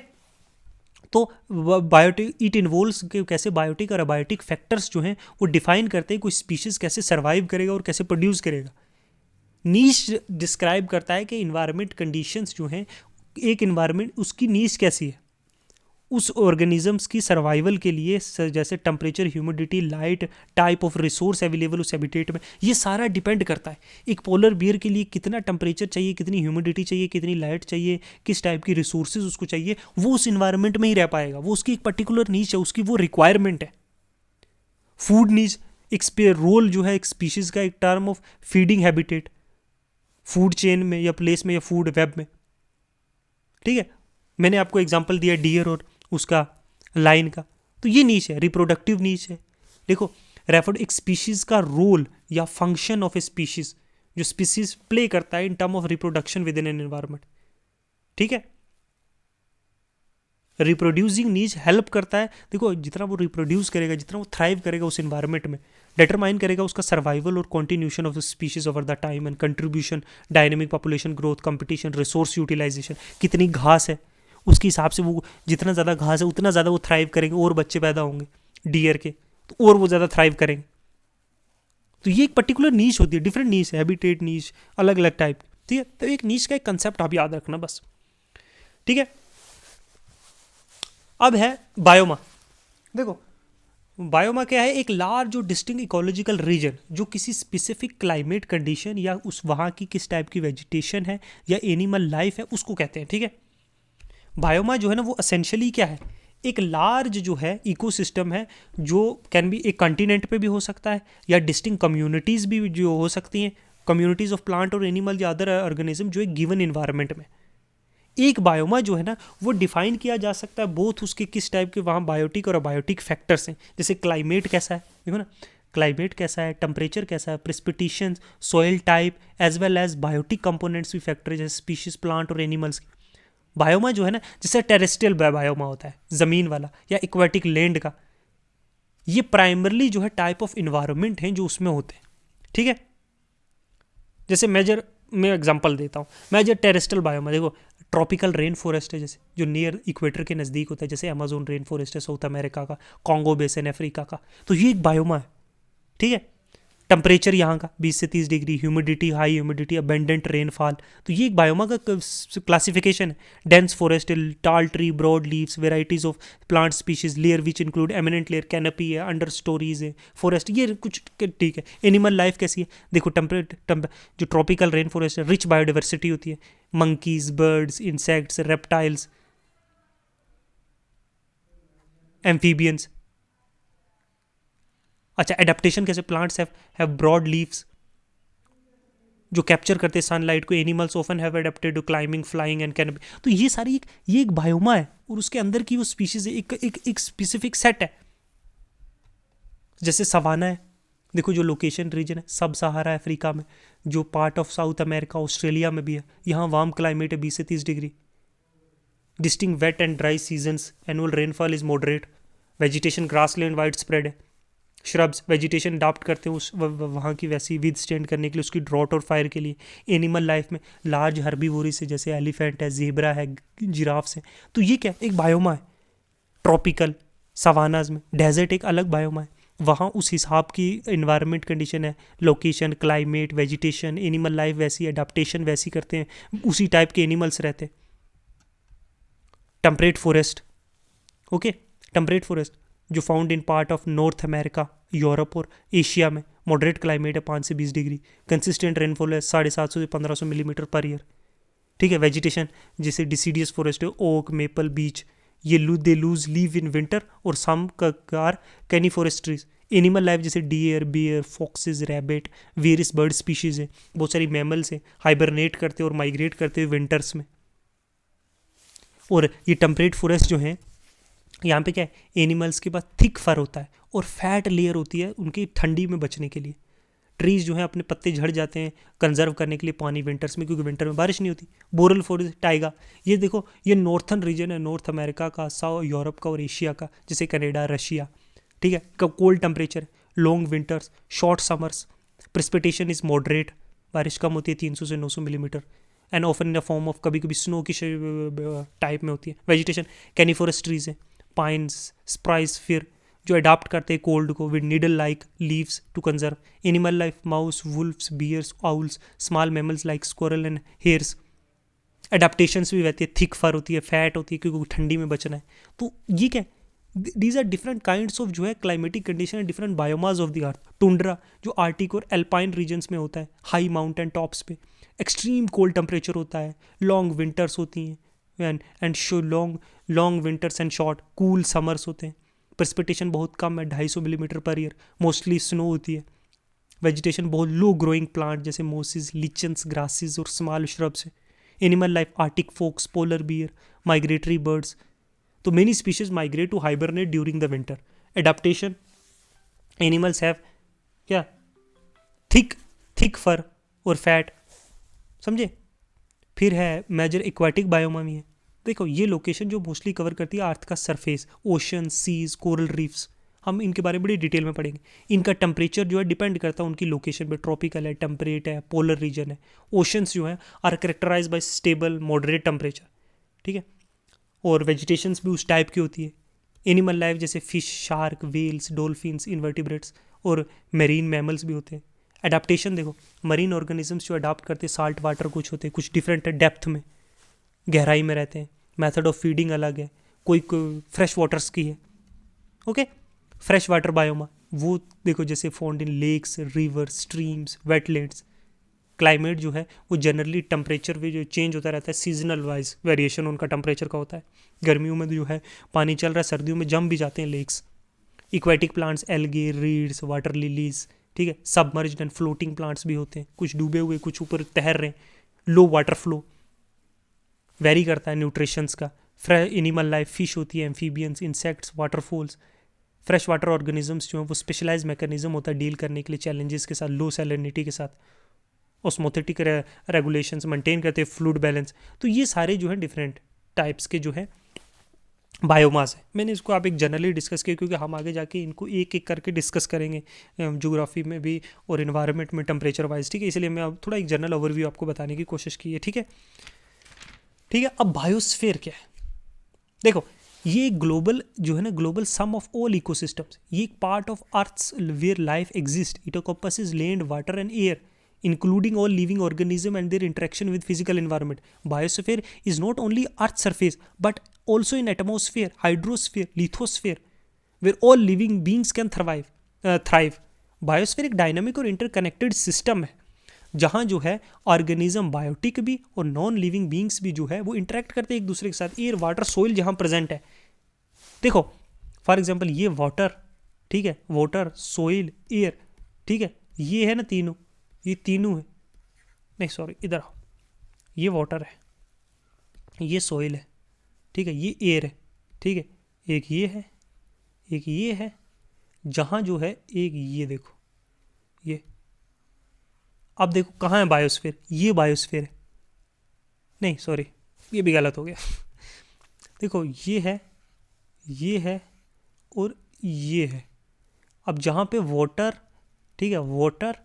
तो बायोटिक इट इन्वॉल्व्स कैसे बायोटिक और अबायोटिक फैक्टर्स जो हैं वो डिफाइन करते हैं कोई स्पीशीज कैसे सर्वाइव करेगा और कैसे प्रोड्यूस करेगा। नीश डिस्क्राइब करता है कि इन्वायरमेंट कंडीशंस जो हैं, एक इन्वायरमेंट उसकी नीश कैसी है उस ऑर्गेनिजम्स की सर्वाइवल के लिए, जैसे temperature, humidity, light, type of resource available उस हैबिटेट में, ये सारा डिपेंड करता है। एक पोलर बियर के लिए कितना टेम्परेचर चाहिए, कितनी ह्यूमिडिटी चाहिए, कितनी लाइट चाहिए, किस टाइप की रिसोर्सेज उसको चाहिए, वो उस इन्वायरमेंट में ही रह पाएगा, वो उसकी एक पर्टिकुलर नीच है, उसकी वो रिक्वायरमेंट है। फूड नीच एक रोल जो है एक स्पीशीज़ का, एक term of feeding habitat food chain में या प्लेस में या फूड वेब में, ठीक है। मैंने आपको एग्जांपल दिया डियर और उसका लाइन का, तो ये नीच है, रिप्रोडक्टिव नीच है। देखो रेफर एक स्पीशीज़ का रोल या फंक्शन ऑफ ए स्पीशीज़ जो स्पीशीज़ प्ले करता है in term of reproduction with in an environment, ठीक है। रिप्रोड्यूसिंग नीच हेल्प करता है, देखो जितना वो रिप्रोड्यूस करेगा, जितना वो थ्राइव करेगा उस इन्वायरमेंट में, डिटरमाइन करेगा उसका सर्वाइवल और continuation of the species over the time and contribution, dynamic population growth, competition, resource utilization, कितनी घास है उसके हिसाब से, वो जितना ज़्यादा घास है उतना ज़्यादा वो थ्राइव करेंगे, और बच्चे पैदा होंगे डियर के तो और वो ज़्यादा थ्राइव करेंगे। तो ये एक पर्टिकुलर नीच होती है, डिफरेंट नीच है, हैबिटेट नीच, अलग अलग टाइप, ठीक है। तो एक नीच का एक कंसेप्ट आप याद रखना बस, ठीक है। अब है बायोमा। देखो बायोमा क्या है, एक लार्ज और डिस्टिंक्ट इकोलॉजिकल रीजन जो किसी स्पेसिफिक क्लाइमेट कंडीशन या उस वहाँ की किस टाइप की वेजिटेशन है या एनिमल लाइफ है उसको कहते हैं, ठीक है। बायोमा जो है ना वो असेंशियली क्या है, एक लार्ज जो है इकोसिस्टम है जो कैन बी एक कंटिनेंट पे भी हो सकता है या डिस्टिंक्ट कम्युनिटीज़ भी जो हो सकती हैं, कम्युनिटीज़ ऑफ प्लांट और एनिमल या अदर ऑर्गेनिज्म जो एक गिवन इन्वायरमेंट में। एक बायोमा जो है ना वो डिफाइन किया जा सकता है बोथ उसके किस टाइप के वहाँ बायोटिक और अबायोटिक फैक्टर्स हैं, जैसे क्लाइमेट कैसा है, देखो ना क्लाइमेट कैसा है, टेम्परेचर कैसा है, precipitation, soil type, as well as biotic components भी फैक्टर है, जैसे स्पीशीज प्लांट और एनिमल्स की। बायोमा जो है ना जैसे टेरेस्ट्रियल बायोमा होता है ज़मीन वाला या एक्वाटिक लैंड का, ये प्राइमरली जो है टाइप ऑफ इन्वायरमेंट हैं जो उसमें होते हैं, ठीक है। जैसे मैं एग्जांपल देता हूँ, मेजर टेरेस्ट्रियल बायोमा देखो, ट्रॉपिकल रेन फॉरेस्ट है जैसे जो नियर इक्वेटर के नज़दीक होता है, जैसे अमेजोन रेन फॉरेस्ट है साउथ अमेरिका का, कॉन्गो बेसिन अफ्रीका का, तो ये एक बायोमा है, ठीक है। टेम्परेचर यहाँ का 20 से 30 degree, humidity high humidity, abundant rainfall, तो ये एक बायोमा का क्लासिफिकेशन है। Dense forest, tall tree, broad leaves, varieties of plant species, layer which include eminent layer, canopy है, अंडर स्टोरीज है, फॉरेस्ट, ये कुछ ठीक है। एनिमल लाइफ कैसी है देखो, जो ट्रॉपिकल रेन फॉरेस्ट है रिच बायोडाइवर्सिटी होती है, monkeys, birds, insects, reptiles, amphibians. अच्छा, एडेप्टेशन कैसे, प्लांट्स हैव ब्रॉड लीव्स जो कैप्चर करते हैं सनलाइट को, animals often have adapted to climbing, flying and canopy. तो ये सारी ये एक बायोमा है और उसके अंदर की वो स्पीशीज है, एक स्पेसिफिक सेट है। जैसे सवाना है, देखो जो लोकेशन रीजन है सब सहारा अफ्रीका में, जो part of south America Australia में भी है, यहाँ वार्म क्लाइमेट है 20 से 30 degree, distinct wet and dry seasons, annual rainfall is moderate, vegetation grassland wide spread है, श्रब्स वेजिटेशन अडाप्ट करते हैं उस वहाँ की वैसी विद स्टैंड करने के लिए, उसकी ड्रॉट और फायर के लिए। एनिमल लाइफ में लार्ज हर्बीवोरी से जैसे एलिफेंट है, जेबरा है, जिराफ्स है, तो ये क्या एक बायोमा है। ट्रॉपिकल सवानाज में, डेजर्ट एक अलग बायोमा है, वहाँ उस हिसाब की इन्वायरमेंट कंडीशन है, location, climate, vegetation, animal life वैसी, अडाप्टेशन वैसी करते हैं, उसी टाइप के एनिमल्स रहते हैं। Temperate forest, okay, temperate forest जो found in part of north America, Europe और एशिया में, मॉडरेट क्लाइमेट है 5 से 20 डिग्री, कंसिस्टेंट रेनफॉल है 750 से 1500 मिलीमीटर पर ईयर, ठीक है। वेजिटेशन जैसे डिसीडियस फॉरेस्ट है, ओक, मेपल, बीच, ये they lose leave in winter और सम कार कैनी फॉरेस्ट ट्रीज। एनिमल लाइफ जैसे deer, bear, foxes, rabbit, various bird species है, बहुत सारी मैमल्स हैं, हाइबरनेट करते और माइग्रेट करते हुए विंटर्स में। और ये टेम्परेट फॉरेस्ट जो है यहाँ पे क्या है, एनिमल्स के पास थिक फर होता है और फैट लेयर होती है उनकी ठंडी में बचने के लिए। ट्रीज जो है अपने पत्ते झड़ जाते हैं कंजर्व करने के लिए पानी विंटर्स में, क्योंकि विंटर में बारिश नहीं होती। बोरल फॉरेस्ट, टाइगा, ये देखो ये नॉर्थन रीजन है, नॉर्थ अमेरिका का, साउथ यूरोप का और एशिया का, जैसे कनाडा, रशिया, ठीक है। Cold temperature, long winters, short summers, precipitation is moderate, बारिश कम होती है 300 से 900 millimetre, and often in the form of कभी कभी स्नो की टाइप में होती है। वेजिटेशन कैनिफोरस ट्रीज है, पाइन्स, स्प्राइस, फिर जो अडाप्ट करते हैं कोल्ड को with needle like leaves to conserve. Animal life, mouse, wolfs, bears, owls, small mammals like squirrel and hares. Adaptations भी रहती है, थिक फर होती है, फैट होती है क्योंकि ठंडी में बचना है। तो ये क्या है, these are different kinds of जो है climatic condition, different biomes of the earth. Tundra जो आर्टिक और एल्पाइन रीजन्स में होता है, हाई माउंटेन टॉप्स पे एक्सट्रीम कोल्ड टेम्परेचर होता है, लॉन्ग विंटर्स होती हैं and show long winters and short cool summers होते हैं। प्रेसिपिटेशन बहुत कम है, 250 millimetre per year, mostly snow होती है। वेजिटेशन बहुत लो ग्रोइंग प्लांट जैसे मोसिस, लिचन्स, ग्रासेस और स्मॉल श्रब्स है। Animal life, arctic fox, polar bear, migratory birds, तो many species migrate to hibernate during the winter. Adaptation, animals have क्या, thick fur और fat, समझे। फिर है मेजर एक्वाटिक बायोमा में है, देखो ये लोकेशन जो मोस्टली कवर करती है अर्थ का surface, ocean, seas, coral reefs, हम इनके बारे में बड़ी डिटेल में पढ़ेंगे। इनका टेम्परेचर जो है डिपेंड करता है उनकी लोकेशन पे, ट्रॉपिकल है, टेम्परेट है, पोलर रीजन है। ओशंस जो है are characterize by stable moderate temperature, ठीक है, और वेजिटेशंस भी उस टाइप की होती है। एनिमल लाइफ जैसे fish, shark, whales, dolphins, invertebrates और मेरीन मैमल्स भी होते हैं। अडाप्टेशन देखो, मरीन ऑर्गेनिजम्स जो अडाप्ट करते हैं साल्ट वाटर कुछ होते हैं, कुछ डिफरेंट है, डेप्थ में, गहराई में रहते हैं। मेथड ऑफ फीडिंग अलग है, कोई फ्रेश वाटर्स की है, ओके। फ्रेश वाटर बायोमा वो देखो जैसे found in lakes, river, streams, wetlands. Climate जो है वो जनरली टेम्परेचर भी जो चेंज होता रहता है, सीजनल वाइज वेरिएशन उनका टेम्परेचर का होता है। गर्मियों में जो है पानी चल रहा है, सर्दियों में जम भी जाते हैं lakes. Aquatic plants, algae, reeds, water lilies, ठीक है। सबमर्ज्ड एंड फ्लोटिंग प्लांट्स भी होते हैं, कुछ डूबे हुए कुछ ऊपर तैर रहे हैं। लो वाटर फ्लो वेरी करता है न्यूट्रिशंस का। एनिमल लाइफ, फिश होती है, amphibians, insects, waterfalls. Fresh water organisms जो हैं वो स्पेशलाइज मैकेनिज्म होता है डील करने के लिए चैलेंजेस के साथ, लो सैलिनिटी के साथ। ऑस्मोथेटिक रेगुलेशंस मेंटेन करते हैं, फ्लूइड बैलेंस। तो ये सारे जो है डिफरेंट टाइप्स के जो है बायोमास है। मैंने इसको आप एक जनरली डिस्कस किया क्योंकि हम आगे जाके इनको एक एक करके डिस्कस करेंगे ज्योग्राफी में भी और इन्वायरमेंट में टेम्परेचर वाइज, ठीक है। इसलिए मैं अब थोड़ा एक जनरल ओवरव्यू आपको बताने की कोशिश की है, ठीक है। ठीक है, अब बायोस्फीयर क्या है? देखो, ये ग्लोबल जो है ना, global sum of all ecosystems, ये एक part of earth's where life exist. It encompasses land, water and air, including all living organism and their interaction with physical environment. Biosphere is not only Earth's surface but also in atmosphere, hydrosphere, lithosphere, where all living beings can thrive. Biosphere एक dynamic और interconnected system है जहाँ जो है organism, biotic भी और non living beings भी जो है वो इंटरेक्ट करते हैं एक दूसरे के साथ। एयर, वाटर, सोइल जहाँ प्रेजेंट है। देखो फॉर एग्जांपल ये वाटर, ठीक है, वाटर, सोइल, एयर, ठीक है, ये है ना तीनों, ये तीनों है, नहीं सॉरी इधर आओ, ये वाटर है, ये सोइल है, ठीक है, ये एयर है, ठीक है, एक ये है, एक ये है, जहाँ जो है एक ये देखो ये। अब देखो कहाँ है बायोस्फीयर, ये बायोस्फीयर है, नहीं सॉरी ये भी गलत हो गया। देखो ये है और ये है। अब जहाँ पे वाटर, ठीक है, वाटर,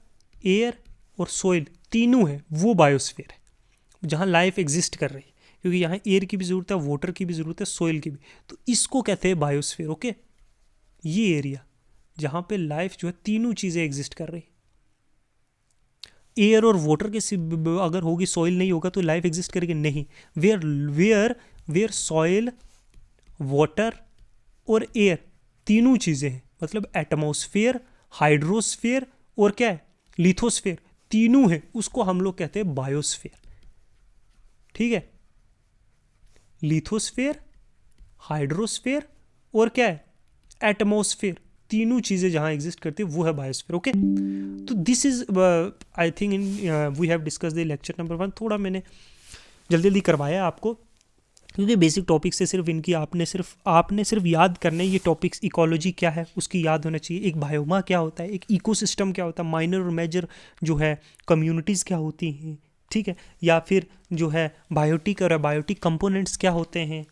एयर और सोइल तीनों है वो बायोस्फीयर है जहाँ लाइफ एग्जिस्ट कर रही है, क्योंकि यहाँ एयर की भी ज़रूरत है, वाटर की भी ज़रूरत है, सोइल की भी। तो इसको कहते हैं बायोस्फीयर। ओके, ये एरिया जहाँ पे लाइफ जो है तीनों चीज़ें एग्जिस्ट कर रही है। एयर और वाटर के अगर होगी, सोइल नहीं होगा तो लाइफ एग्जिस्ट करेगी नहीं। वेयर सॉइल, वाटर और एयर तीनों चीज़ें हैं, मतलब एटमॉस्फेयर, हाइड्रोस्फेयर और क्या है, लिथोस्फेयर, तीनों है, उसको हम लोग कहते हैं बायोस्फेयर। ठीक है, लिथोस्फेयर, हाइड्रोस्फेयर और क्या है, एटमॉस्फेयर, तीनों चीज़ें जहाँ एग्जिस्ट करती है वो है बायोस्फीयर। ओके, तो this is I think in we have discuss the lecture number 1। थोड़ा मैंने जल्दी करवाया आपको क्योंकि बेसिक टॉपिक्स से सिर्फ इनकी आपने सिर्फ याद करना है। ये टॉपिक्स, इकोलॉजी क्या है उसकी याद होना चाहिए, एक बायोमा क्या होता है, एक इकोसिस्टम क्या होता है, माइनर और मेजर जो है कम्युनिटीज़ क्या होती हैं, ठीक है, या फिर जो है बायोटिक और बायोटिक कंपोनेंट्स क्या होते हैं,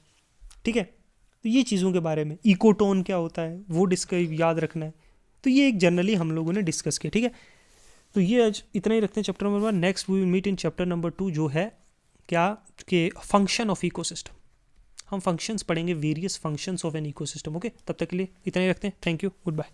ठीक है। तो ये चीज़ों के बारे में, इकोटोन क्या होता है वो याद रखना है। तो ये एक जनरली हम लोगों ने डिस्कस किया, ठीक है। तो ये आज इतना ही रखते हैं chapter number 1। Next we will meet in chapter number 2 जो है क्या कि फंक्शन ऑफ इकोसिस्टम। हम फंक्शंस पढ़ेंगे, various functions of an ecosystem. Okay, तब तक के लिए इतना ही रखते हैं। Thank you, good bye.